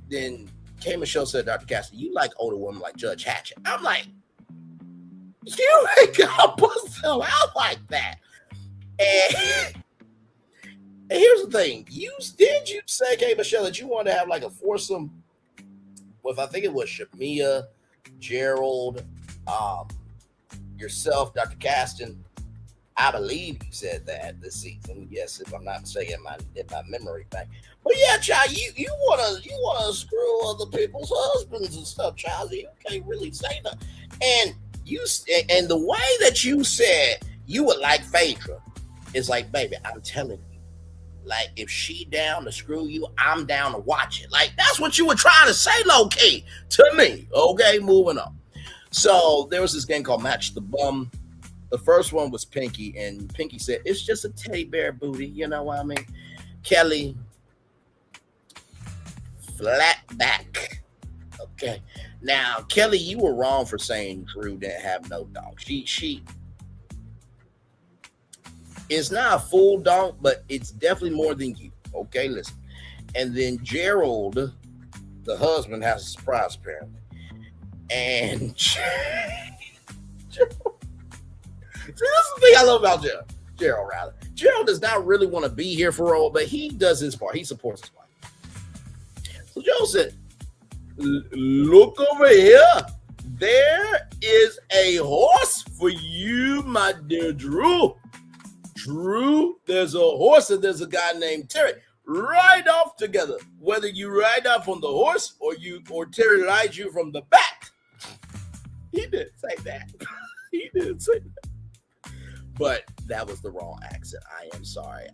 then K Michelle said, Dr. Kastin, you like older women like Judge Hatchett. I'm like, you ain't got to bust them out like that. And here's the thing. Did you say, K Michelle, that you wanted to have like a foursome with, I think it was Shamia, Gerald, yourself, Dr. Kastin? I believe you said that this season. Yes, if I'm not mistaken, in my memory back. But yeah, child, you wanna screw other people's husbands and stuff, child. You can't really say that. And the way that you said you would like Phaedra is like, baby, I'm telling you, like, if she down to screw you, I'm down to watch it. Like, that's what you were trying to say, low key, to me. Okay, moving on. So there was this game called Match the Bum. The first one was Pinky, and Pinky said, it's just a teddy bear booty. You know what I mean? Kelly, flat back. Okay. Now, Kelly, you were wrong for saying Drew didn't have no dog. She it's not a full donk, but it's definitely more than you. Okay, listen. And then Gerald, the husband, has a surprise apparently. And see, this is the thing I love about Gerald, rather. Gerald does not really want to be here for all, but he does his part. He supports his wife. So Joe said, look over here. There is a horse for you, my dear Drew. Drew, there's a horse and there's a guy named Terry. Ride off together. Whether you ride off on the horse or Terry rides you from the back. He didn't say that. He didn't say that. but that was the wrong accent. I am sorry.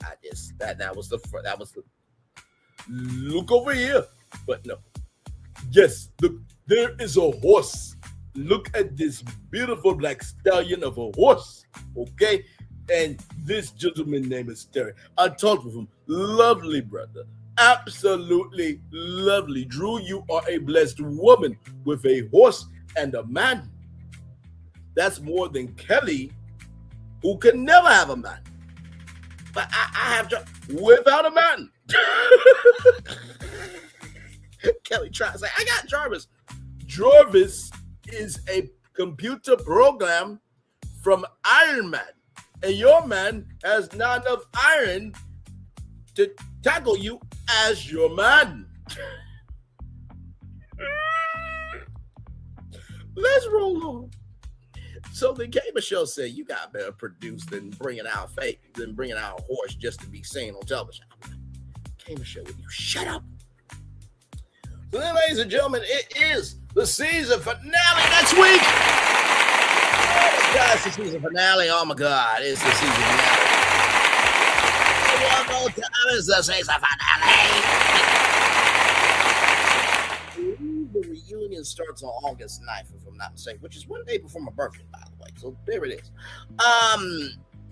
That was the look over here. But no. Yes, look, there is a horse. Look at this beautiful black stallion of a horse. Okay? And this gentleman name is Terry. I talked with him. Lovely brother. Absolutely lovely. Drew, you are a blessed woman with a horse and a man. That's more than Kelly, who can never have a man. But I have to without a man. Kelly tried to say, I got Jarvis. Jarvis is a computer program from Iron Man. And your man has not enough iron to tackle you as your man. Let's roll on. So the Gamer Show said, you got better produce than bringing out a horse just to be seen on television. Gamer Show, will you shut up? So then, ladies and gentlemen, it is the season finale next week. Oh my God, it's the season finale. Oh my God, it's the season finale. One more time, it's the season finale. The reunion starts on August 9th, if I'm not mistaken, which is one day before my birthday, by the way. So there it is.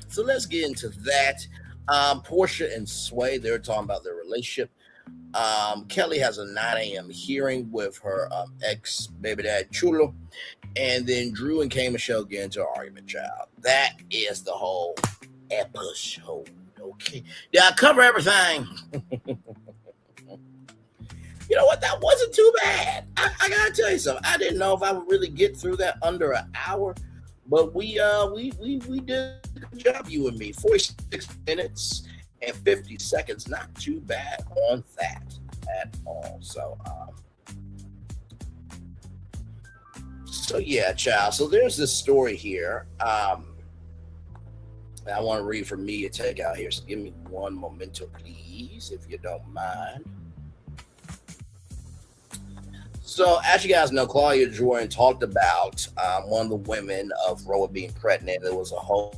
So let's get into that. Porsha and Sway, they're talking about their relationship. Kelly has a 9 a.m. hearing with her ex-baby dad, Chulo. And then Drew and K. Michelle get into an argument, child. That is the whole episode, okay? Did I cover everything? You know what? That wasn't too bad. I gotta tell you something. I didn't know if I would really get through that under an hour, but we did a good job, you and me. 46 minutes and 50 seconds. Not too bad on that at all. So yeah, child. So there's this story here. I want to read from me to take out here. So give me one memento, please, if you don't mind. So, as you guys know, Claudia Jordan talked about one of the women of Roa being pregnant. There was a whole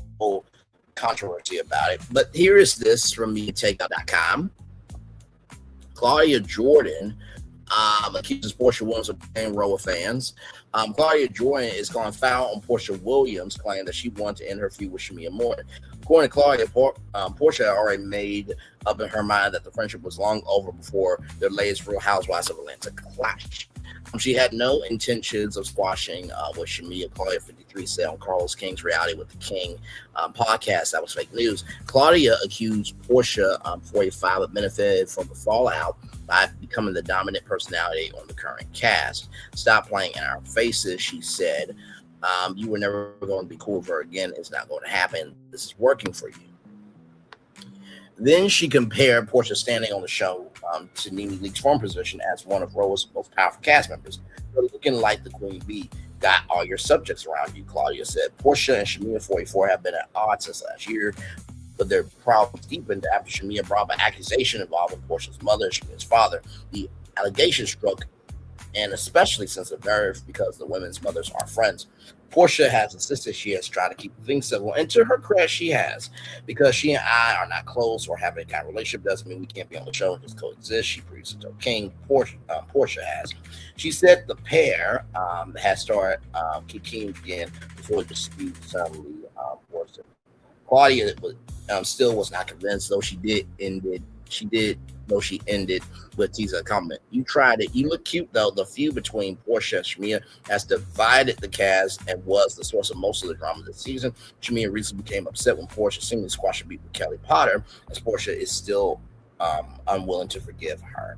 controversy about it. But here is this from MediaTakeout.com. Claudia Jordan accuses Porsha Williams of playing Roa fans. Claudia Jordan is going foul on Porsha Williams, claiming that she wanted to end her feud with Shamia Morton. According to Claudia, Porsha had already made up in her mind that the friendship was long over before their latest Real Housewives of Atlanta clash. She had no intentions of squashing what Shamia, Claudia 53 said on Carlos King's Reality with the King podcast. That was fake news. Claudia accused Porsha 45 of benefited from the fallout by becoming the dominant personality on the current cast. Stop playing in our faces, she said. You were never going to be cool with her again. It's not going to happen. This is working for you. Then she compared Porsha standing on the show to Nene Leakes' former position as one of Roa's most powerful cast members. You're looking like the queen bee. Got all your subjects around you, Claudia said. Porsha and Shamia 44 have been at odds since last year, but their problems deepened after Shamia brought up an accusation involving Porsha's mother and Shamia's father. The allegation struck, and especially sensitive because the women's mothers are friends. Porsha has insisted she has tried to keep things civil, and to her credit, she has. Because she and I are not close or have any kind of relationship doesn't mean we can't be on the show and just coexist. She produced it to King. Porsha has. She said the pair has started kicking again before the dispute suddenly worsened. Claudia still was not convinced, though she ended with teasing a comment. You tried it. You look cute, though. The feud between Porsha and Shamia has divided the cast and was the source of most of the drama this season. Shamia recently became upset when Porsha seemingly squashed a beat with Kelly Potter, as Porsha is still unwilling to forgive her.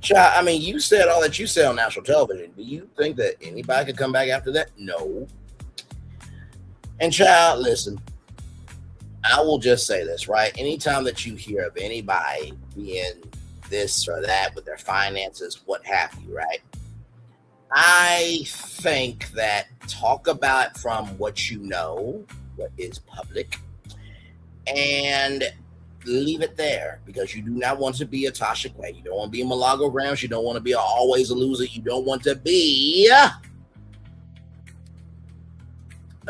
Child, I mean, you said all that you said on national television. Do you think that anybody could come back after that? No. And child, listen, I will just say this, right? Anytime that you hear of anybody being this or that with their finances, what have you, right? I think that talk about it from what you know, what is public, and leave it there, because you do not want to be a Tasha Quay. You don't want to be a Malago Grams. You don't want to be always a loser. You don't want to be a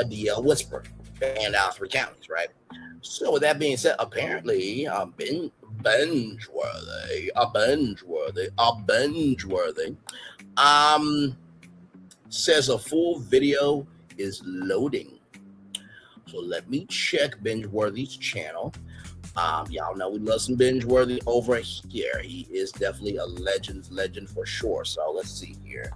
DL Whisperer. banned out 3 counties, right? So with that being said, apparently binge-worthy, says a full video is loading. So let me check Binge-worthy's channel. Y'all know we love some Binge-worthy over here. He is definitely a legend for sure. So let's see here.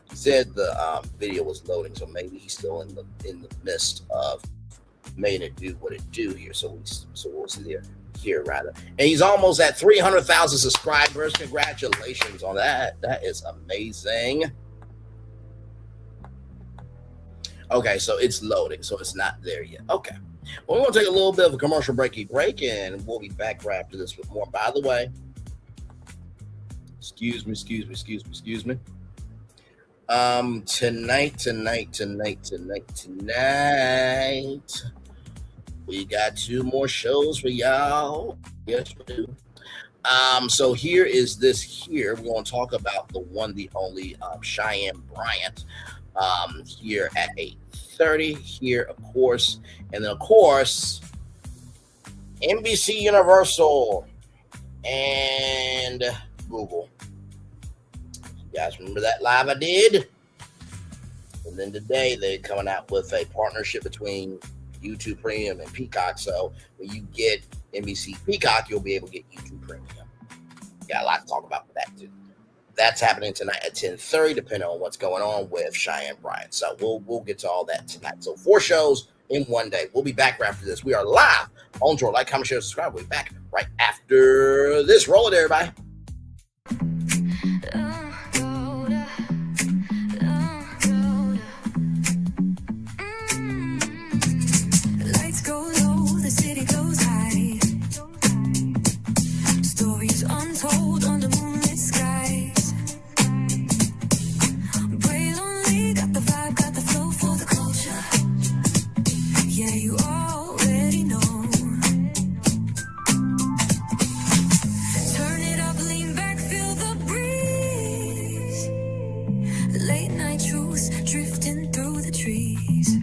He said the video was loading, so maybe he's still in the midst of making it do what it do here. So we'll see here rather. And he's almost at 300,000 subscribers. Congratulations on that. That is amazing. Okay, so it's loading, so it's not there yet. Okay. Well, we're going to take a little bit of a commercial break, and we'll be back right after this with more. By the way, excuse me. Tonight, we got 2 more shows for y'all. Yes, we do. So here is this here. We're going to talk about the one, the only Cheyenne Bryant here at 8:30 here, of course. And then, of course, NBC Universal and Google. You guys remember that live I did? And then today they're coming out with a partnership between YouTube Premium and Peacock. So when you get NBC Peacock, you'll be able to get YouTube Premium. Got a lot to talk about with that too. That's happening tonight at 10:30, depending on what's going on with Cheyenne Bryant. So we'll get to all that tonight. So 4 shows in one day. We'll be back right after this. We are live on Joy. Like, comment, share, subscribe. We'll be back right after this. Roll it, everybody. Lights go low, the city goes high. Stories untold under moonlit skies. Pray lonely, got the vibe, got the flow for the culture. Yeah, you already know. Turn it up, lean back, feel the breeze. Late night truths drifting through the trees.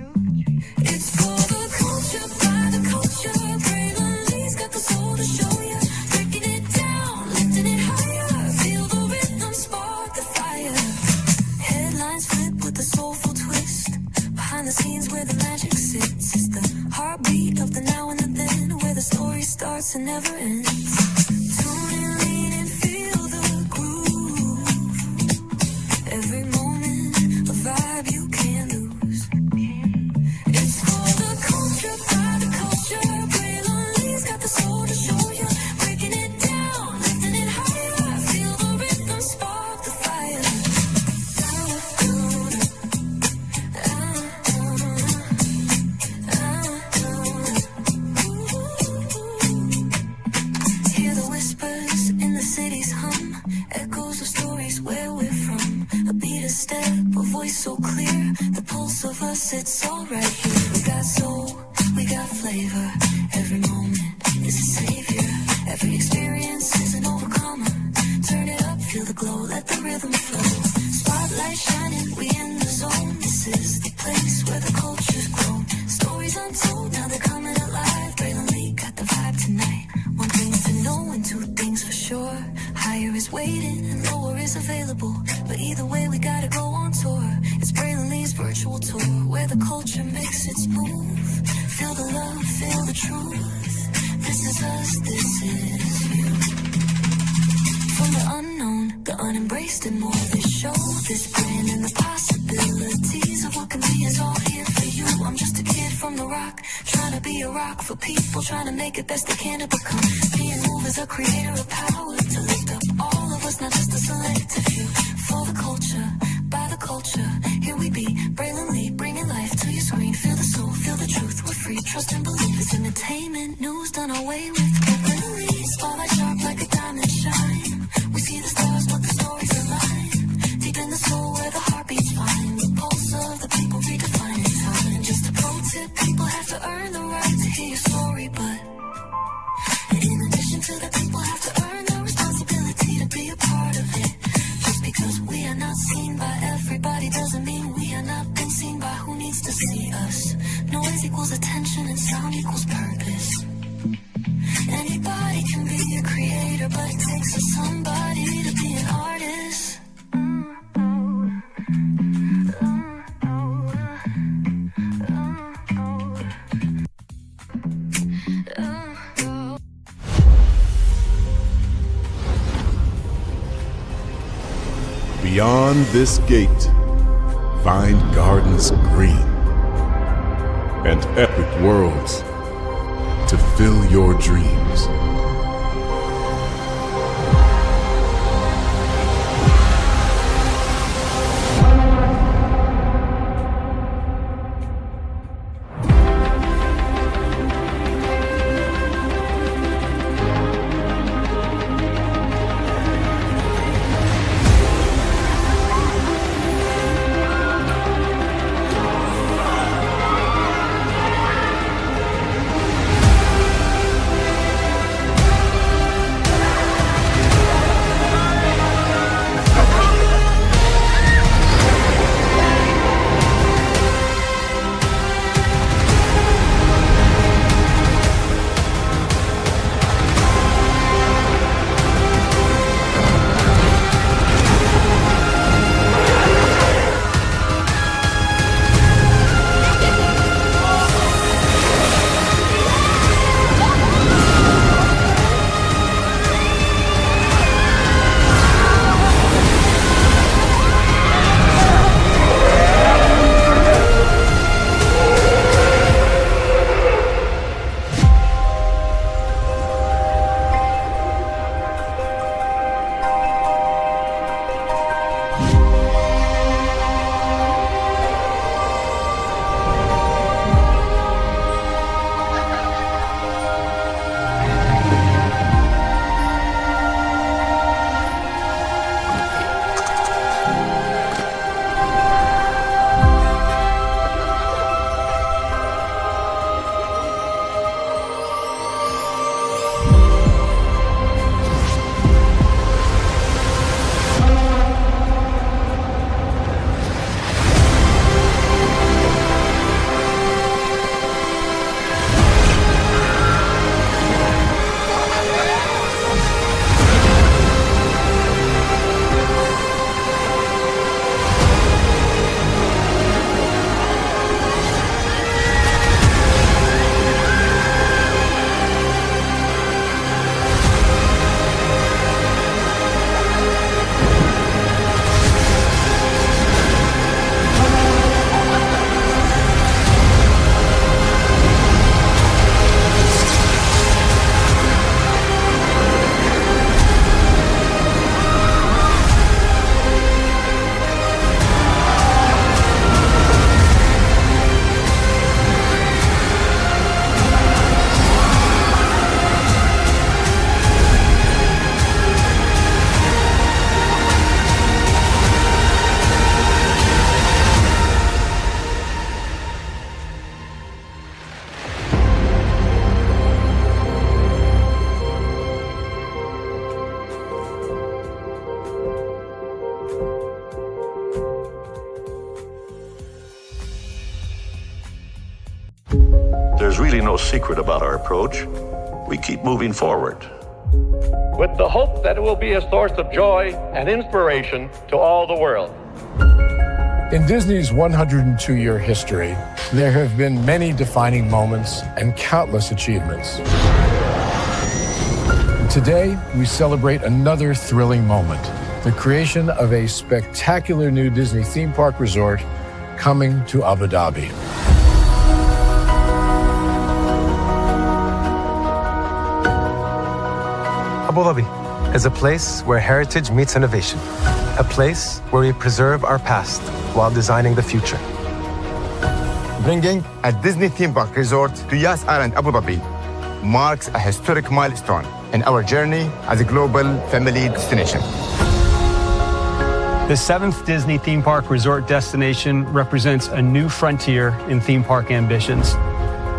It's for the culture, by the culture. Braylon got the soul to show you. Breaking it down, lifting it higher. Feel the rhythm, spark the fire. Headlines flip with a soulful twist. Behind the scenes where the magic sits. It's the heartbeat of the now and the then. Where the story starts and never ends. Tune in, lean and feel the groove. Every moment, a vibe you can't lose. It's for the culture, by the culture. Braylon got the soul to show you. Breaking it down, lifting it higher. Feel the rhythm, spark the fire. Hear the whispers in the city's hum. Echoes of stories where we're from. A beat, a step, a voice so clear. The pulse of us, it's all right here. We got soul, we got flavor. Every moment is a savior. Every experience is an overcomer. Turn it up, feel the glow, let the rhythm flow. Spotlight shining, we in the zone. This is the place where the culture's grown. Stories untold, now they're coming alive. Braylon Lee got the vibe tonight. One thing to know and 2 things for sure. Higher is waiting and lower is available. But either way, we gotta go on tour. It's Braylon Lee's virtual tour, where the culture makes its move. Feel the love, feel the truth. This is us, this is you. From the unknown, the unembraced and more. This show, this brand, and the possibilities of what can be is all here for you. I'm just a kid from the rock, trying to be a rock for people, trying to make it best they can to become. Being moved as a creator of power to lift up all of us, not just a selective few. For the culture, by the culture, here we be. Braylon Lee, bringing life to your screen. Feel the soul, feel the truth. We're free, trust and believe. It's entertainment, news done away with. Braylon Lee, spotlight sharp like a diamond shine. We see the stars, but the stories align. Deep in the soul where the heartbeats find. The pulse of the people redefining time. And just a pro tip, people have to earn the right to hear your story. But in addition to that, people have to earn the responsibility to be a part of it. Just because we are not seen by everybody doesn't mean we are not been seen by who needs to see us. Noise equals attention and sound equals purpose. Anybody can be a creator, but it takes somebody to be an artist. Beyond this gate, find gardens green and epic worlds to fill your dreams. There's really no secret about our approach. We keep moving forward, with the hope that it will be a source of joy and inspiration to all the world. In Disney's 102-year history, there have been many defining moments and countless achievements. Today, we celebrate another thrilling moment, the creation of a spectacular new Disney theme park resort coming to Abu Dhabi. Abu Dhabi is a place where heritage meets innovation, a place where we preserve our past while designing the future. Bringing a Disney theme park resort to Yas Island, Abu Dhabi marks a historic milestone in our journey as a global family destination. The 7th Disney theme park resort destination represents a new frontier in theme park ambitions.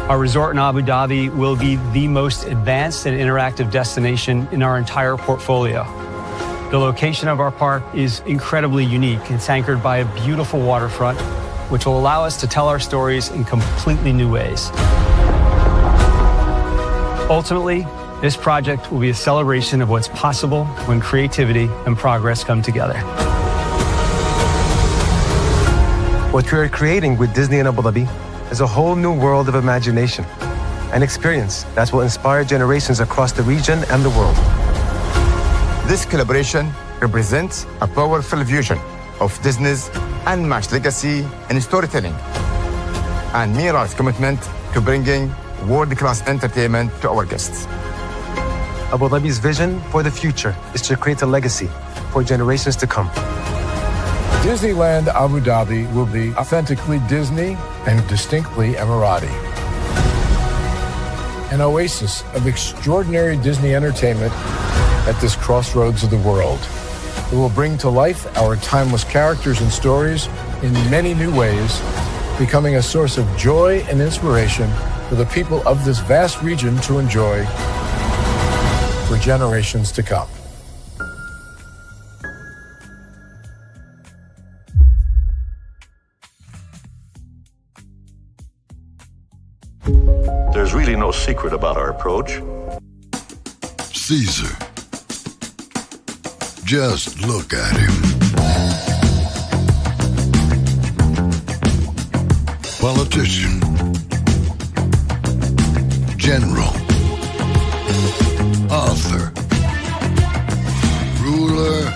Our resort in Abu Dhabi will be the most advanced and interactive destination in our entire portfolio. The location of our park is incredibly unique. It's anchored by a beautiful waterfront, which will allow us to tell our stories in completely new ways. Ultimately, this project will be a celebration of what's possible when creativity and progress come together. What we are creating with Disney in Abu Dhabi is a whole new world of imagination, an experience that will inspire generations across the region and the world. This collaboration represents a powerful fusion of Disney's unmatched legacy in storytelling and Mira's commitment to bringing world-class entertainment to our guests. Abu Dhabi's vision for the future is to create a legacy for generations to come. Disneyland Abu Dhabi will be authentically Disney and distinctly Emirati. An oasis of extraordinary Disney entertainment at this crossroads of the world. It will bring to life our timeless characters and stories in many new ways, becoming a source of joy and inspiration for the people of this vast region to enjoy for generations to come. There's really no secret about our approach. Caesar. Just look at him. Politician. General. Author. Ruler.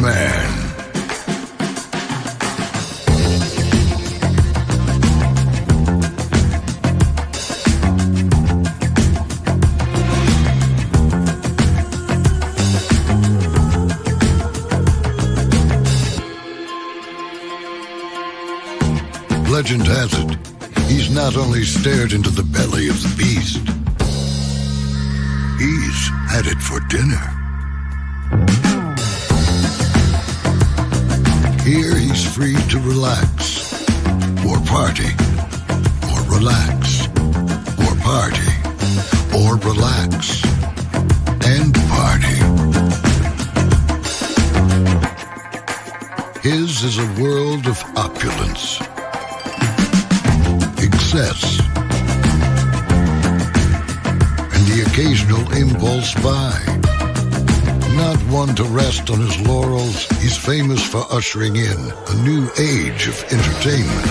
Man. Legend has it, he's not only stared into the belly of the beast, he's had it for dinner. Here he's free to relax, or party, or relax, or party, or relax, and party. His is a world of opulence, excess, and the occasional impulse buy. Not one to rest on his laurels, he's famous for ushering in a new age of entertainment.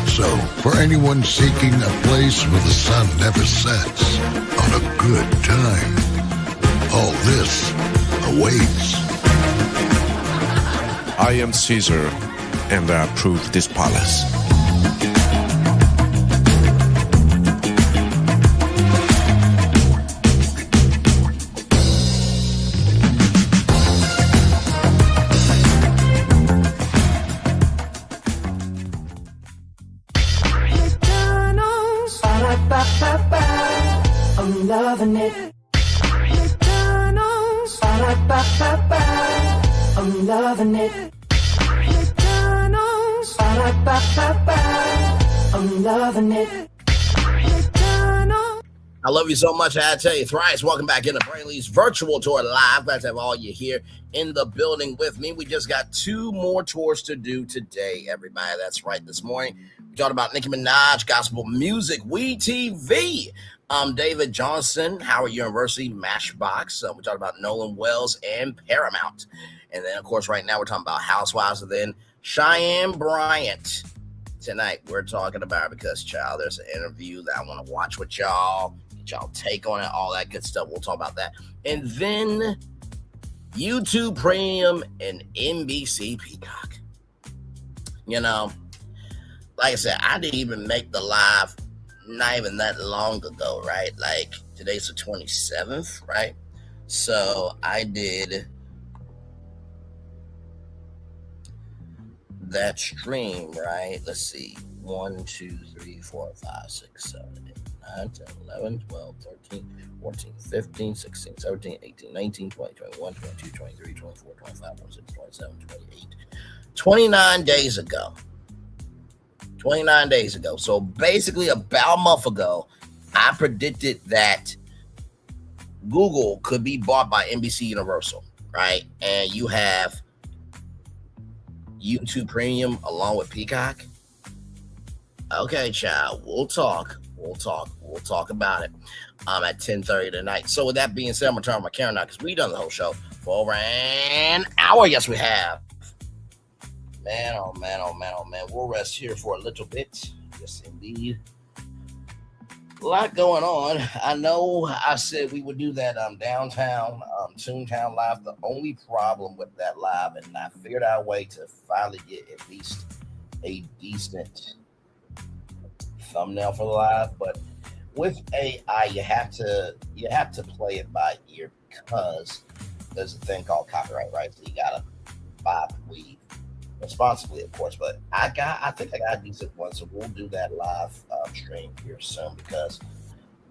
So, for anyone seeking a place where the sun never sets on a good time, all this awaits. I am Caesar, and I approve this palace. I'm loving it. McDonald's. I'm loving it. McDonald's. I'm loving it. I love you so much. I tell you thrice. Welcome back into Brayley's virtual tour live. Glad to have all you here in the building with me. We just got 2 more tours to do today, everybody. That's right. This morning, we talked about Nicki Minaj, gospel music, We TV, David Johnson, Howard University, Mashbox. We talked about Nolan Wells and Paramount. And then, of course, right now we're talking about Housewives, and then Cheyenne Bryant. Tonight, we're talking about, because, child, there's an interview that I want to watch with y'all. Get y'all take on it, all that good stuff. We'll talk about that. And then YouTube Premium and NBC Peacock. You know, like I said, I didn't even make the live not even that long ago, right? Like, today's the 27th, right? So I did that stream, right? Let's see. 1, 2, 3, 4, 5, 6, 7, 8, 9, 10, 11, 12, 13, 14, 15, 16, 17, 18, 19, 20, 21, 22, 23, 24, 25, 26, 27, 28. 29 days ago. 29 days ago. So basically about a month ago, I predicted that Google could be bought by NBC Universal, right? And you have YouTube Premium along with Peacock? Okay, child, we'll talk about it at 10:30 tonight. So with that being said, I'm gonna turn on my camera now because we done the whole show for over an hour. Yes, we have. Man, oh man. We'll rest here for a little bit. Yes, indeed. A lot going on. I know I said we would do that downtown Toontown live. The only problem with that live, and I figured out a way to finally get at least a decent thumbnail for the live, but with AI you have to play it by ear because there's a thing called copyright rights. So you gotta buy the weed responsibly, of course. But I think I got a decent one, so we'll do that live stream here soon because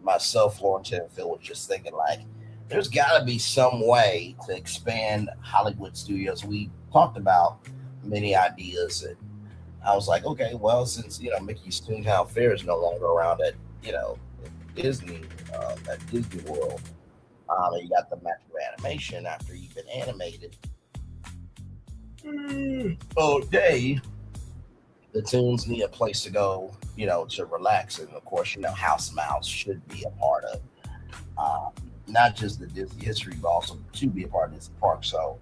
myself, Florentine, and Phil was just thinking like there's got to be some way to expand Hollywood studios. We talked about many ideas, and I was like, okay, well, since Mickey's Toontown Fair is no longer around at Disney at Disney World, and you got the magical animation after you've been animated all day, the Toons need a place to go, to relax, and of course, House Mouse should be a part of not just the Disney history, but also to be a part of this park. So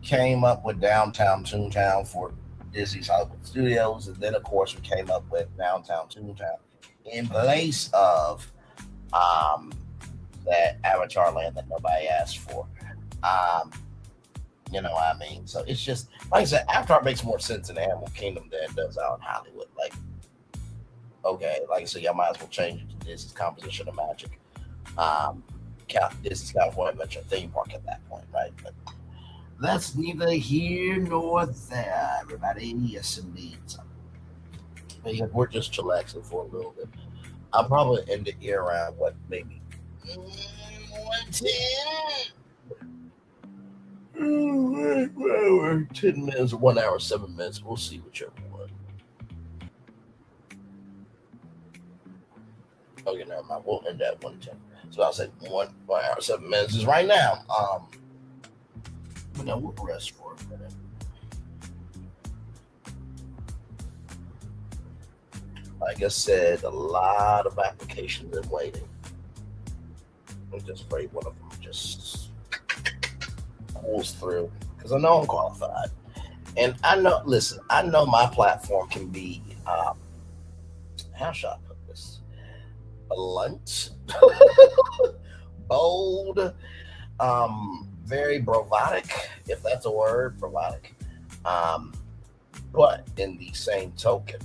came up with Downtown Toontown for Disney's Hollywood Studios, and then of course we came up with Downtown Toontown in place of that Avatar land that nobody asked for. You know what I mean? So it's just like I said, Avatar makes more sense in Animal Kingdom than it does out in Hollywood. Like, okay, like I said, y'all might as well change it to Disney's Composition of Magic. Disney's California Adventure theme park at that point, right? But that's neither here nor there, everybody. Yes, indeed. So, but yeah, we're just chillaxing for a little bit. I'll probably end it here around maybe 110. 10 minutes, 1 hour, 7 minutes. We'll see whichever one. Okay, never mind. We'll end at 110. So I'll say 1 hour, 7 minutes is right now. But now we'll rest for a minute. Like I said, a lot of applications in waiting. I'm just afraid one of them just pulls through because I know I'm qualified. And I know my platform can be, how should I put this? Blunt, bold, very bravadic, if that's a word, bravadic. But in the same token,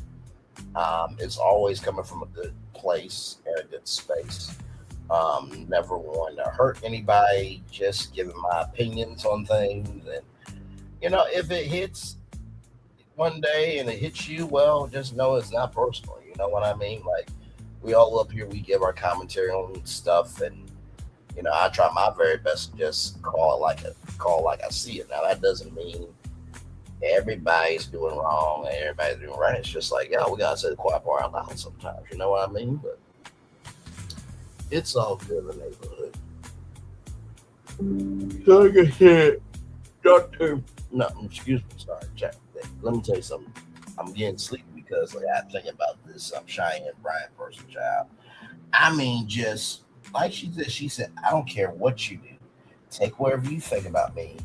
it's always coming from a good place and a good space. Never want to hurt anybody, just giving my opinions on things. And, if it hits one day and it hits you, well, just know it's not personal. You know what I mean? Like, we all up here, we give our commentary on stuff, and, I try my very best to just call it like I see it. Now, that doesn't mean everybody's doing wrong and everybody's doing right. It's just like, we gotta say the quiet part out loud sometimes. You know what I mean? But it's all good in the neighborhood. So like I said, Jack. Let me tell you something. I'm getting sleepy because I think about this Cheyenne Brian person, child. I mean, just like she said, I don't care what you do. Take whatever you think about me,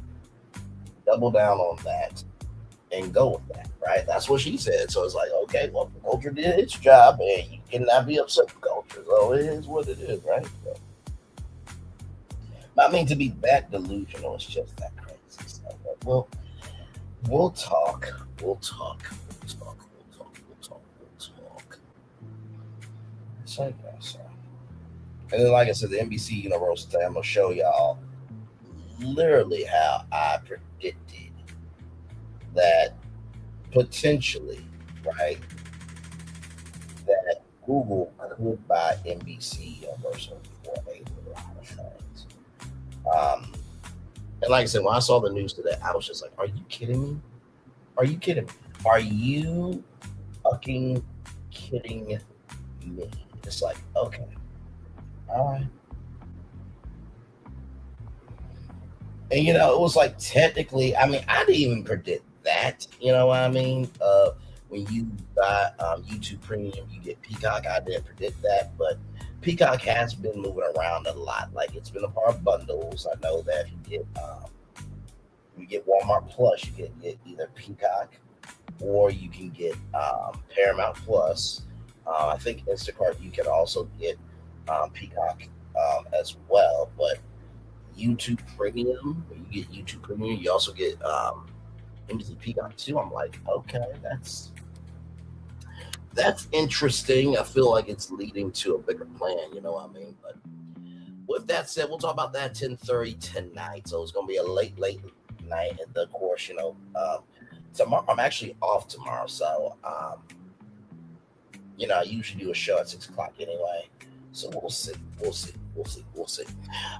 double down on that, and go with that, right? That's what she said. So it's like, okay, well, the culture did its job, and you cannot be upset with culture. So it is what it is, right? So, I mean, to be that delusional, it's just that crazy. So, well, we'll talk. So, and then, like I said, the NBC Universal thing, I'm going to show y'all literally how I predicted that potentially, right, that Google could buy NBC Universal for a lot of things. And like I said, when I saw the news today, I was just like, are you kidding me? Are you kidding me? Are you fucking kidding me? It's like, okay. All right. And it was like technically, I mean, I didn't even predict that. You know what I mean? When you buy YouTube Premium, you get Peacock. I didn't predict that, but Peacock has been moving around a lot. Like, it's been a part of bundles. I know that if you get Walmart Plus, you get either Peacock or you can get Paramount Plus. I think Instacart, you can also get Peacock as well. But YouTube Premium, when you get YouTube Premium, you also get NBC Peacock too. I'm like, okay, that's interesting. I feel like it's leading to a bigger plan, you know what I mean? But with that said, we'll talk about that at 10:30 tonight. So it's gonna be a late night, and of course, tomorrow I'm actually off tomorrow, so I usually do a show at 6:00 anyway. So we'll see.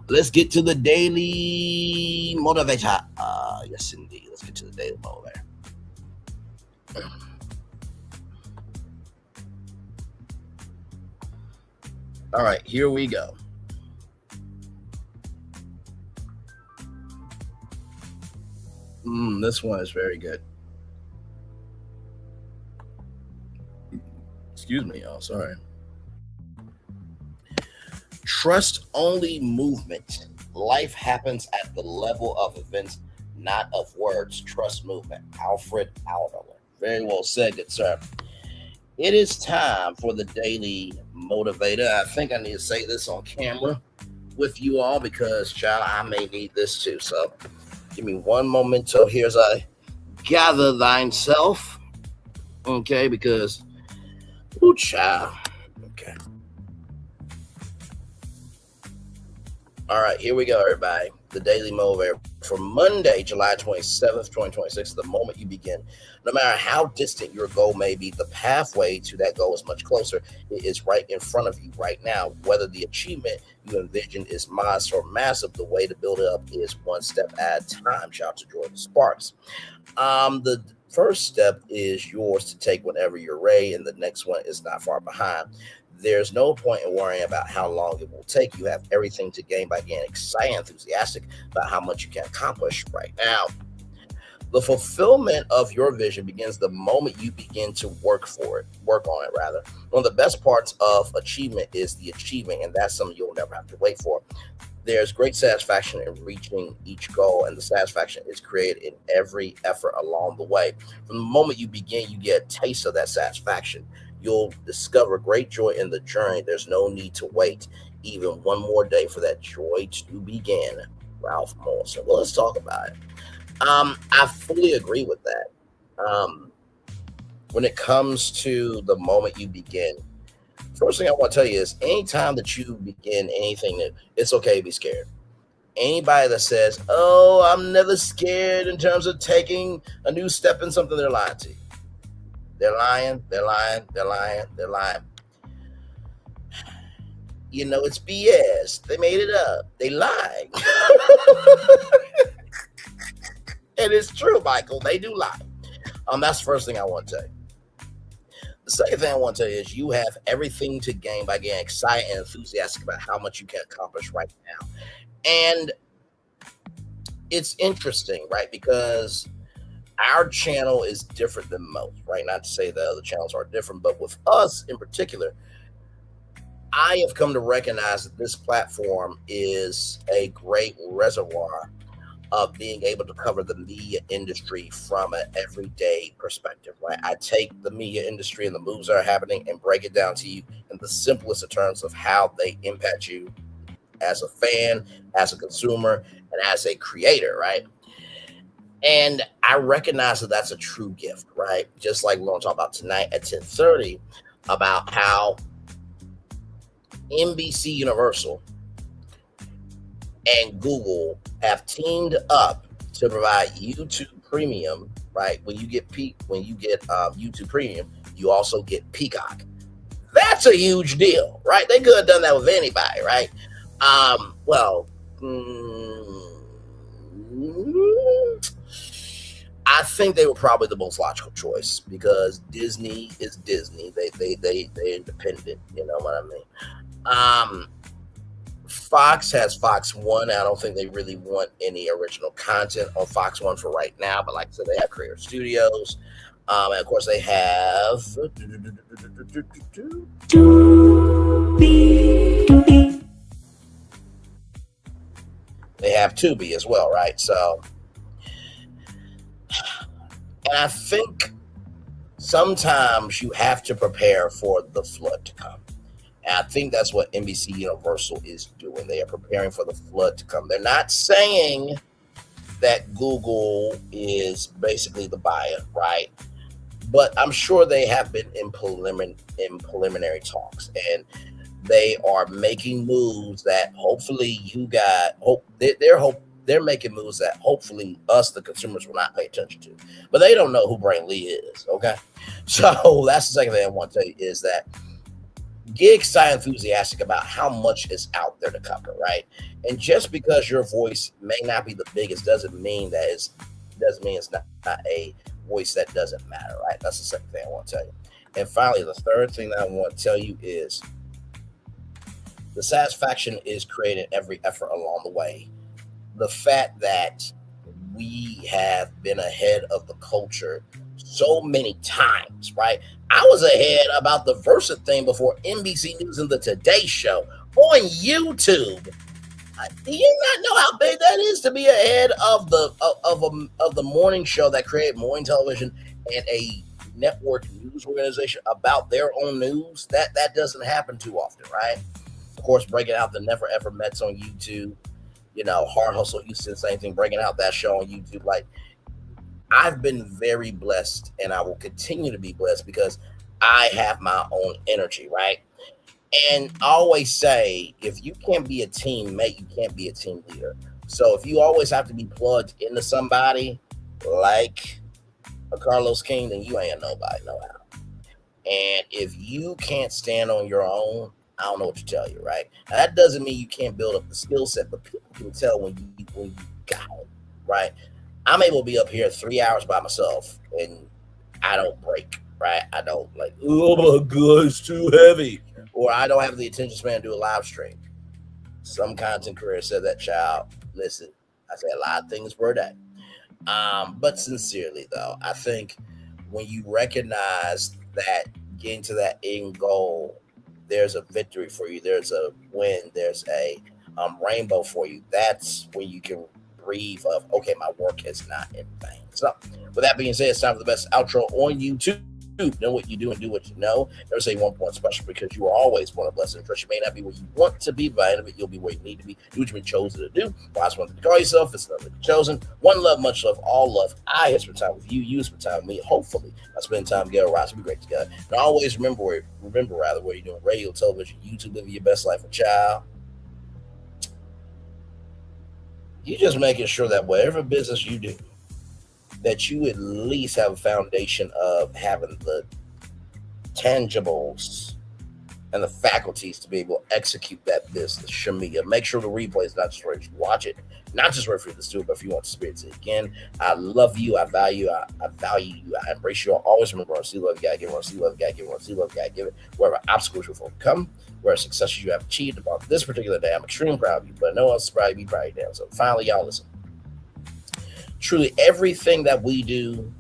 Let's get to the daily motivator. Yes, indeed. Let's get to the daily motivator. All right, here we go. This one is very good. Excuse me, y'all. Sorry. Trust only movement. Life happens at the level of events, not of words. Trust movement. Alfred Alderler. Very well said, good sir. It is time for the daily motivator. I think I need to say this on camera with you all because, child, I may need this too. So give me one momento here as I gather thyself. Okay, because, child. Okay. All right, here we go, everybody. The Daily Motivator for Monday, July 27th, 2026, the moment you begin. No matter how distant your goal may be, the pathway to that goal is much closer. It is right in front of you right now. Whether the achievement you envision is modest or massive, the way to build it up is one step at a time. Shout out to Jordan Sparks. The first step is yours to take whenever you're ready, and the next one is not far behind. There's no point in worrying about how long it will take. You have everything to gain by getting excited and enthusiastic about how much you can accomplish right now. The fulfillment of your vision begins the moment you begin to work on it. One of the best parts of achievement is the achievement, and that's something you'll never have to wait for. There's great satisfaction in reaching each goal, and the satisfaction is created in every effort along the way. From the moment you begin, you get a taste of that satisfaction. You'll discover great joy in the journey. There's no need to wait even one more day for that joy to begin. Ralph Morrison. Well, let's talk about it. I fully agree with that. When it comes to the moment you begin, first thing I want to tell you is anytime that you begin anything new, it's okay to be scared. Anybody that says, oh, I'm never scared in terms of taking a new step in something, they're lying to you. They're lying. It's BS. They made it up. They lied. And it's true, Michael. They do lie. That's the first thing I want to tell you. The second thing I want to tell you is you have everything to gain by getting excited and enthusiastic about how much you can accomplish right now. And it's interesting, right? Because our channel is different than most, right? Not to say that other channels are different, but with us in particular, I have come to recognize that this platform is a great reservoir of being able to cover the media industry from an everyday perspective, right? I take the media industry and the moves that are happening and break it down to you in the simplest of terms of how they impact you as a fan, as a consumer, and as a creator, right? And I recognize that that's a true gift, right? Just like we're going to talk about tonight at 10:30 about how NBC Universal and Google have teamed up to provide YouTube Premium, right? When you get YouTube Premium, you also get Peacock. That's a huge deal, right? They could have done that with anybody, right? I think they were probably the most logical choice because Disney is Disney. They independent, you know what I mean? Fox has Fox One. I don't think they really want any original content on Fox One for right now, but like I said, they have Creator Studios. And of course, they have Tubi as well, right? So, and I think sometimes you have to prepare for the flood to come. And I think that's what NBC Universal is doing. They are preparing for the flood to come. They're not saying that Google is basically the buyer, right? But I'm sure they have been in preliminary talks, and they are making moves that hopefully they're making moves that hopefully us, the consumers, will not pay attention to. But they don't know who Brain Lee is, okay? So that's the second thing I want to tell you is that get excited, enthusiastic about how much is out there to cover, right? And just because your voice may not be the biggest doesn't mean it's not a voice that doesn't matter, right? That's the second thing I want to tell you. And finally, the third thing that I want to tell you is the satisfaction is created every effort along the way. The fact that we have been ahead of the culture so many times, right? I was ahead about the Versa thing before NBC News and the Today Show on YouTube. Do you not know how big that is to be ahead of the morning show that created morning television and a network news organization about their own news? That doesn't happen too often, right? Of course, breaking out the Never Ever Mets on YouTube, Hard Hustle Houston, same thing, breaking out that show on YouTube. Like, I've been very blessed, and I will continue to be blessed because I have my own energy, right? And I always say, if you can't be a teammate, you can't be a team leader. So if you always have to be plugged into somebody like a Carlos King, then you ain't nobody, no how. And if you can't stand on your own, I don't know what to tell you, right? Now, that doesn't mean you can't build up the skill set, but people can tell when you got it, right? I'm able to be up here 3 hours by myself, and I don't break, right? I don't oh my God, it's too heavy. Or I don't have the attention span to do a live stream. Some content creator said that, child, listen, I say a lot of things per day. But sincerely, though, I think when you recognize that getting to that end goal, there's a victory for you, there's a win, there's a rainbow for you, that's when you can breathe of, okay, my work is not in vain. So with that being said, it's time for the best outro on YouTube. Know what you do and do what you know. Never say 1 point special because you are always born a blessing. First, you may not be where you want to be, but by the end of it, you'll be where you need to be. Do what you've been chosen to do. Wise one to call yourself. It's not really chosen. One love, much love, all love. I have spent time with you. You spend time with me. Hopefully, I spend time together. Rise to be great together. And always remember where you're doing radio, television, YouTube, living your best life, a child. You just making sure that whatever business you do, that you at least have a foundation of having the tangibles and the faculties to be able to execute that business. Shamia, make sure the replay is not just ready to watch it, not just ready for you to do it, but if you want to experience it again. I love you. I value you. I embrace you. I always remember, see love, you gotta give it. See love, you gotta give it. See love, you gotta give it. Wherever obstacles will overcome, where successes you have achieved upon this particular day, I'm extremely proud of you, but no one's proud of you, proud of you down. So finally, y'all listen. Truly, everything that we do,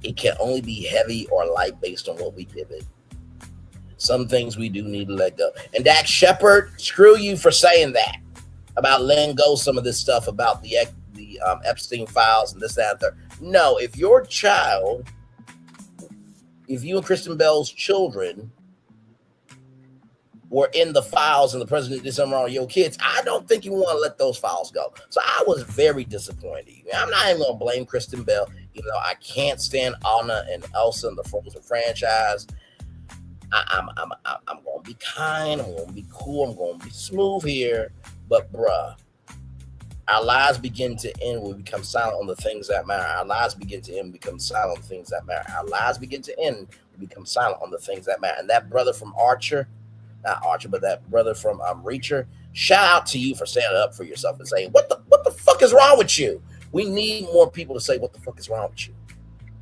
it can only be heavy or light based on what we pivot. Some things we do need to let go. And Dax Shepard, screw you for saying that about letting go some of this stuff about the Epstein files and this, that, and third. No, if you and Kristen Bell's children were in the files and the president did something wrong with your kids, I don't think you want to let those files go. So I was very disappointed. I'm not even going to blame Kristen Bell. I can't stand Anna and Elsa and the Frozen franchise. I'm going to be kind. I'm going to be cool. I'm going to be smooth here. But, bruh, our lives begin to end when we become silent on the things that matter. Our lives begin to end when we become silent on the things that matter. Our lives begin to end when we become silent on the things that matter. And that brother from that brother from Reacher, shout out to you for standing up for yourself and saying, what the fuck is wrong with you? We need more people to say, what the fuck is wrong with you?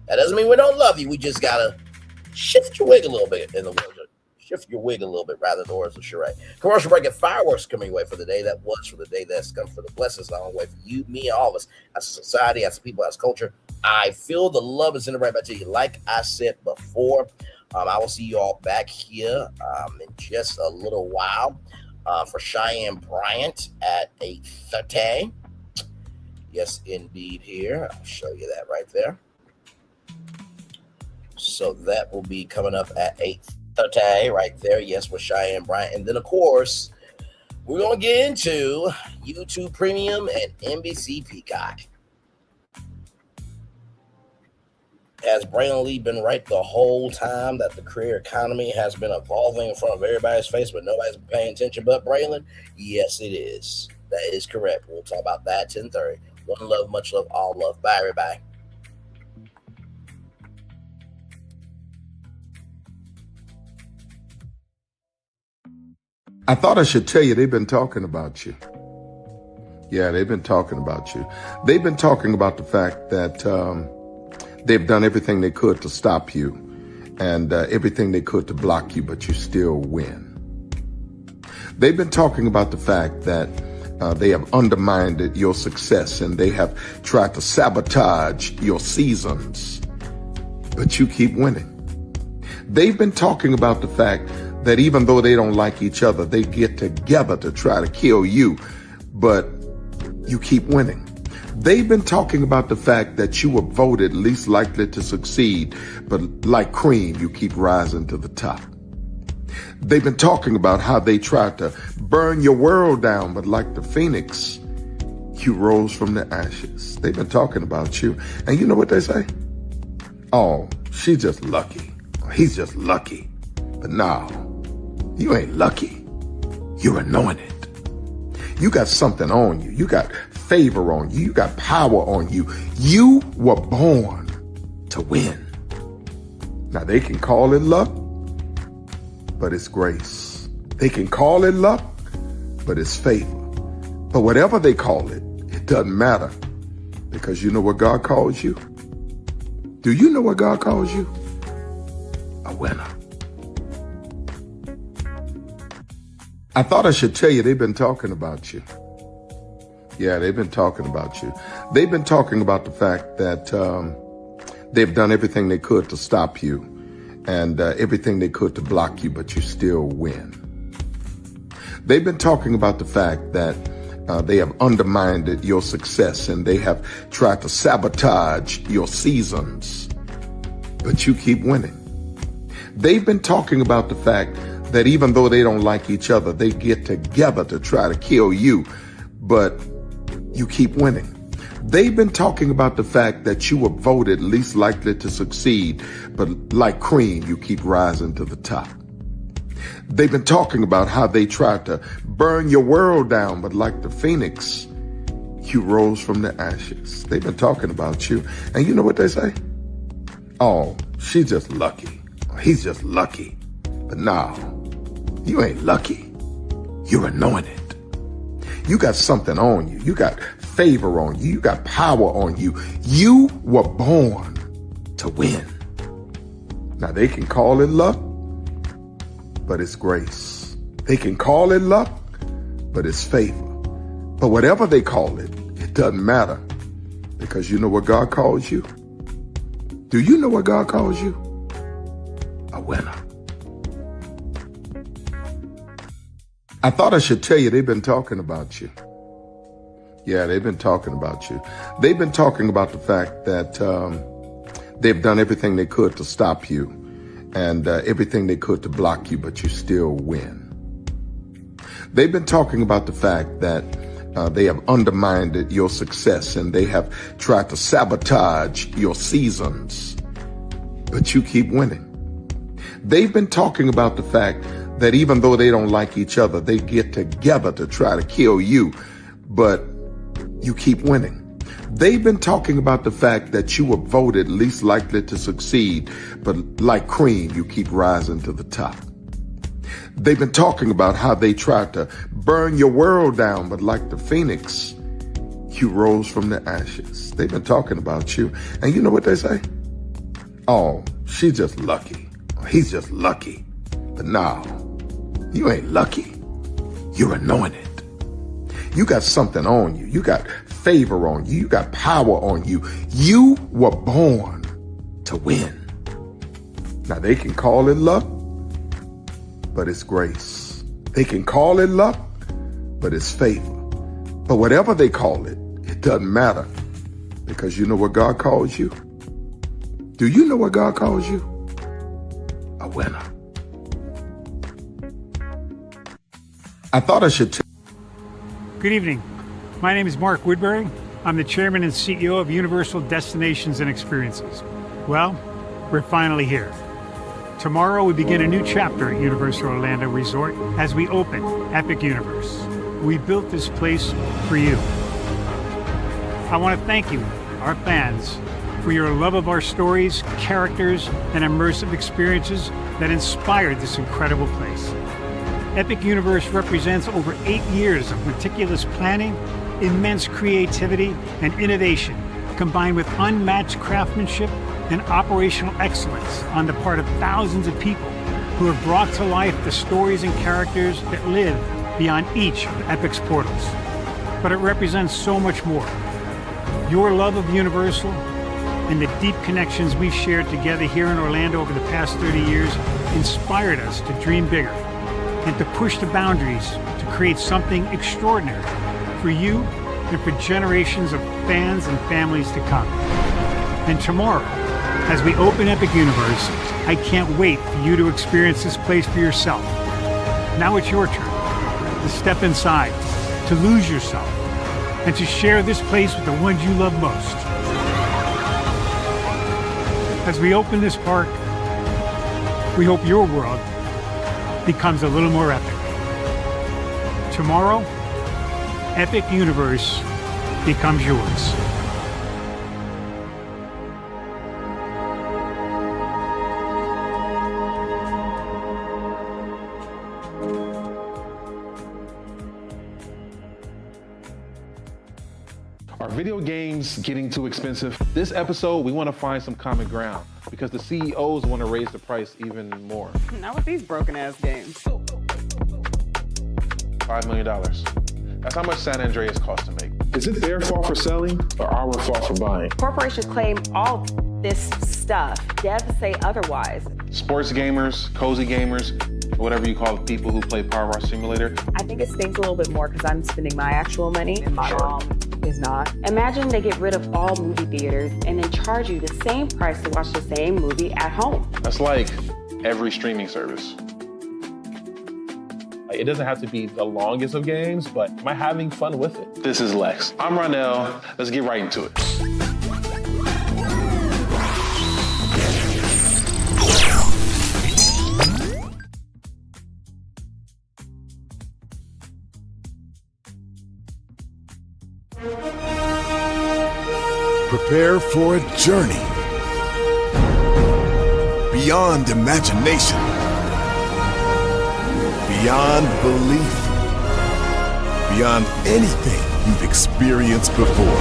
That doesn't mean we don't love you. We just got to shift your wig a little bit in the world. shift your wig a little bit rather than words of charade. Commercial break and fireworks coming your way for the day that was, for the day that's come, for the blessings on the way for you, me, and all of us as a society, as a people, as a culture. I feel the love is in the right back to you. Like I said before, I will see you all back here in just a little while for Cheyenne Bryant at 8:30. Yes, indeed. Here, I'll show you that right there. So that will be coming up at 8:30 right there. Yes, with Cheyenne Bryant. And then, of course, we're going to get into YouTube Premium and NBC Peacock. Has Braylon Lee been right the whole time that the career economy has been evolving in front of everybody's face, but nobody's been paying attention but Braylon? Yes, it is. That is correct. We'll talk about that at 10:30. One love, much love, all love. Bye, everybody. I thought I should tell you they've been talking about you. Yeah, they've been talking about you. They've been talking about the fact that they've done everything they could to stop you and everything they could to block you, but you still win. They've been talking about the fact that they have undermined your success and they have tried to sabotage your seasons, but you keep winning. They've been talking about the fact that even though they don't like each other, they get together to try to kill you, but you keep winning. They've been talking about the fact that you were voted least likely to succeed, but like cream, you keep rising to the top. They've been talking about how they tried to burn your world down, but like the phoenix, you rose from the ashes. They've been talking about you. And you know what they say? Oh, she's just lucky. He's just lucky. But no, you ain't lucky. You're anointed. You got something on you. You got favor on you. You got power on you. You were born to win. Now they can call it luck, but it's grace. They can call it luck, but it's favor. But whatever they call it, it doesn't matter, because you know what God calls you? Do you know what God calls you? A winner. I thought I should tell you they've been talking about you. Yeah, they've been talking about you. They've been talking about the fact that they've done everything they could to stop you and everything they could to block you, but you still win. They've been talking about the fact that they have undermined your success and they have tried to sabotage your seasons, but you keep winning. They've been talking about the fact that even though they don't like each other, they get together to try to kill you, but you keep winning. They've been talking about the fact that you were voted least likely to succeed, but like cream, you keep rising to the top. They've been talking about how they tried to burn your world down, but like the phoenix, you rose from the ashes. They've been talking about you. And you know what they say? Oh, she's just lucky. He's just lucky. But no, you ain't lucky. You're anointed. You got something on you. You got favor on you. You got power on you. You were born to win. Now they can call it luck, but it's grace. They can call it luck, but it's favor. But whatever they call it, it doesn't matter, because you know what God calls you? Do you know what God calls you? A winner. I thought I should tell you they've been talking about you. Yeah, they've been talking about you. They've been talking about the fact that they've done everything they could to stop you and everything they could to block you, but you still win. They've been talking about the fact that they have undermined your success and they have tried to sabotage your seasons, but you keep winning. They've been talking about the fact that even though they don't like each other, they get together to try to kill you, but you keep winning. They've been talking about the fact that you were voted least likely to succeed, but like cream, you keep rising to the top. They've been talking about how they tried to burn your world down, but like the phoenix, you rose from the ashes. They've been talking about you. And you know what they say? Oh, she's just lucky. He's just lucky. But no, you ain't lucky. You're anointed. You got something on you. You got favor on you. You got power on you. You were born to win. Now, they can call it luck, but it's grace. They can call it luck, but it's favor. But whatever they call it, it doesn't matter, because you know what God calls you? Do you know what God calls you? A winner. I thought I should Good evening. My name is Mark Woodbury. I'm the chairman and CEO of Universal Destinations and Experiences. Well, we're finally here. Tomorrow we begin a new chapter at Universal Orlando Resort as we open Epic Universe. We built this place for you. I want to thank you, our fans, for your love of our stories, characters, and immersive experiences that inspired this incredible place. Epic Universe represents over 8 years of meticulous planning, immense creativity, and innovation, combined with unmatched craftsmanship and operational excellence on the part of thousands of people who have brought to life the stories and characters that live beyond each of Epic's portals. But it represents so much more. Your love of Universal and the deep connections we've shared together here in Orlando over the past 30 years inspired us to dream bigger and to push the boundaries to create something extraordinary for you and for generations of fans and families to come. And tomorrow, as we open Epic Universe, I can't wait for you to experience this place for yourself. Now it's your turn to step inside, to lose yourself, and to share this place with the ones you love most. As we open this park, we hope your world becomes a little more epic. Tomorrow, Epic Universe becomes yours. Are video games getting too expensive? This episode, we want to find some common ground because the CEOs want to raise the price even more. Not with these broken-ass games. $5 million. That's how much San Andreas costs to make. Is it their fault for selling or our fault for buying? Corporations claim all this stuff. Devs say otherwise. Sports gamers, cozy gamers, whatever you call people who play Power Wash Simulator. I think it stings a little bit more because I'm spending my actual money and my mom is not. Imagine they get rid of all movie theaters and then charge you the same price to watch the same movie at home. That's like every streaming service. It doesn't have to be the longest of games, but am I having fun with it? This is Lex. I'm Ronell. Let's get right into it. Prepare for a journey beyond imagination, beyond belief, beyond anything you've experienced before.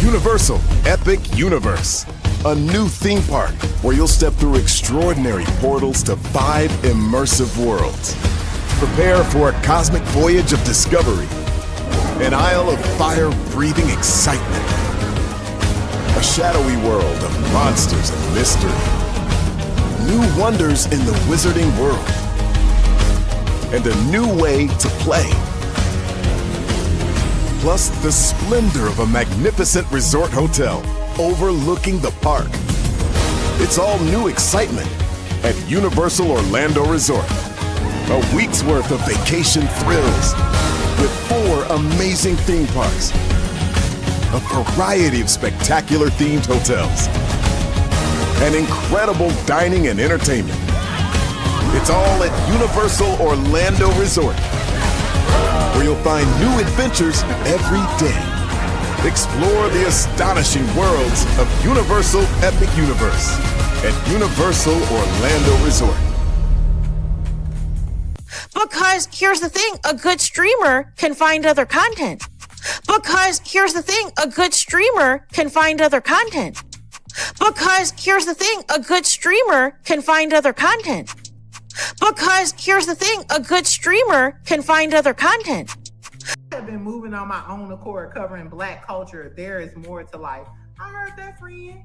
Universal Epic Universe, a new theme park where you'll step through extraordinary portals to 5 immersive worlds. Prepare for a cosmic voyage of discovery, an isle of fire-breathing excitement, a shadowy world of monsters and mystery, new wonders in the wizarding world, and a new way to play. Plus the splendor of a magnificent resort hotel overlooking the park. It's all new excitement at Universal Orlando Resort. A week's worth of vacation thrills with 4 amazing theme parks, a variety of spectacular themed hotels, and incredible dining and entertainment. It's all at Universal Orlando Resort, where you'll find new adventures every day. Explore the astonishing worlds of Universal Epic Universe at Universal Orlando Resort. Because here's the thing, a good streamer can find other content. Because here's the thing, a good streamer can find other content. Because here's the thing, a good streamer can find other content. Because here's the thing, a good streamer can find other content. I have been moving on my own accord, covering Black culture. There is more to life. I heard that, friend.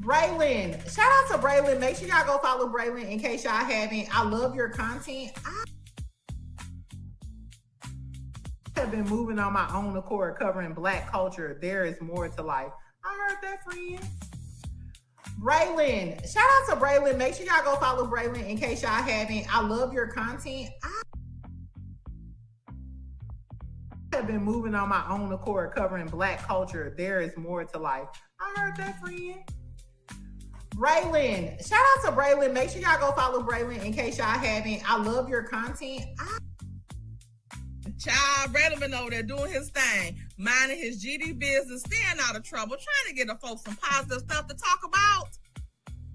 Braylon, shout out to Braylon. Make sure y'all go follow Braylon in case y'all haven't. I love your content. I have been moving on my own accord, covering Black culture. There is more to life. I heard that, friend. Braylon, shout out to Braylon. Make sure y'all go follow Braylon in case y'all haven't. I love your content. I have been moving on my own accord, covering Black culture. There is more to life. I heard that, friend. Braylon, shout out to Braylon. Make sure y'all go follow Braylon in case y'all haven't. I love your content. Child, Braylon been over there doing his thing, minding his GD business, staying out of trouble, trying to get the folks some positive stuff to talk about,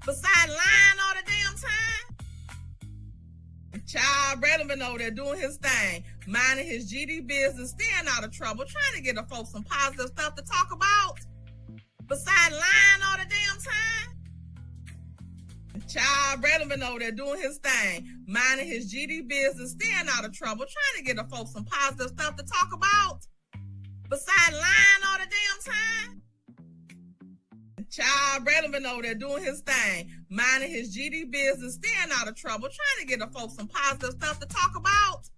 besides lying all the damn time. Child, Braylon been over there doing his thing, minding his GD business, staying out of trouble, trying to get the folks some positive stuff to talk about, besides lying all the damn time. Child, Braylon been over there doing his thing, minding his GD business, staying out of trouble, trying to get the folks some positive stuff to talk about, besides lying all the damn time. Child, Braylon been over there doing his thing, minding his GD business, staying out of trouble, trying to get the folks some positive stuff to talk about,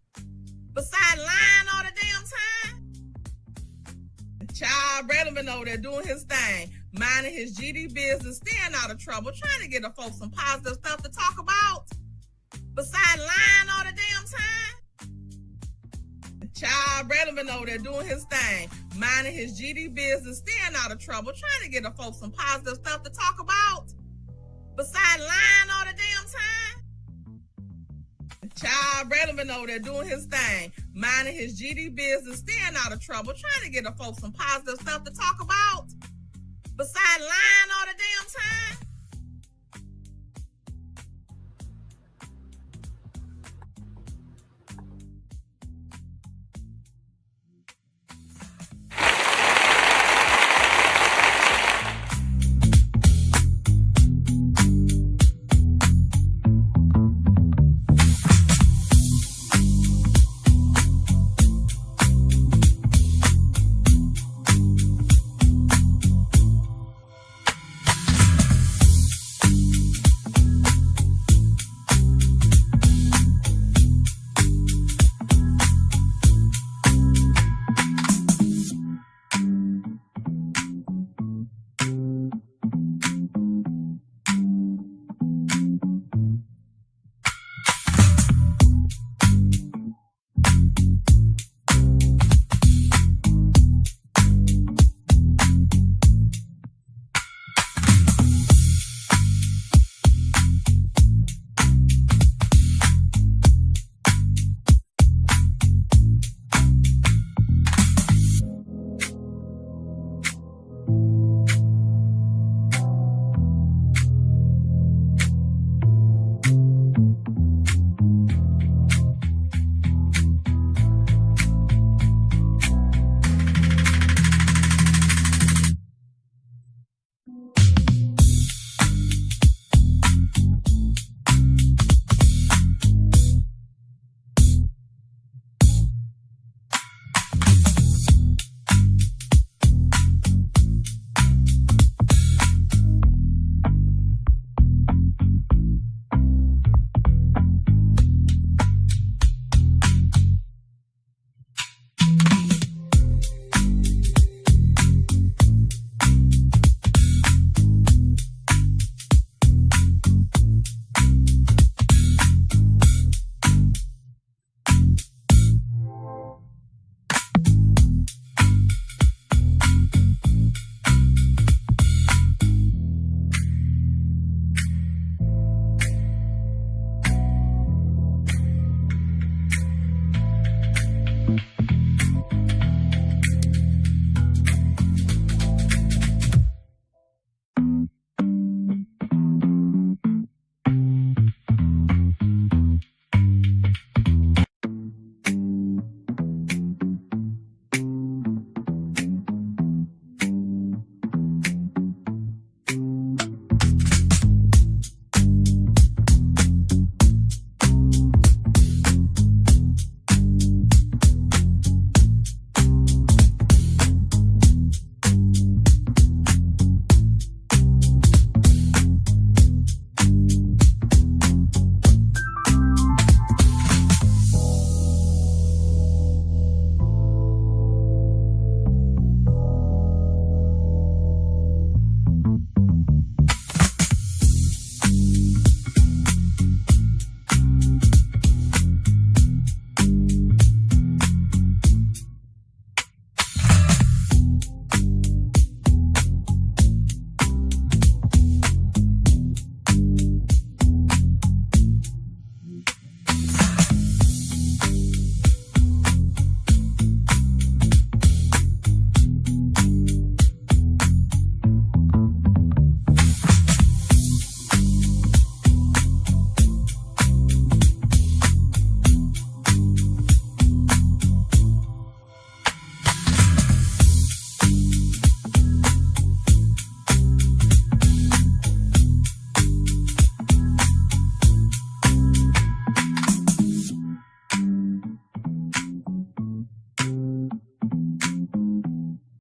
besides lying all the damn time. Child, Braylon been over there doing his thing, minding his GD business, staying out of trouble, trying to get the folks some positive stuff to talk about, besides lying all the damn time. Child, Braylon been over there doing his thing, minding his GD business, staying out of trouble, trying to get the folks some positive stuff to talk about, besides lying all the damn time. Child, Braylon been over there doing his thing, minding his GD business, staying out of trouble, trying to get the folks some positive stuff to talk about, besides lying all the damn time.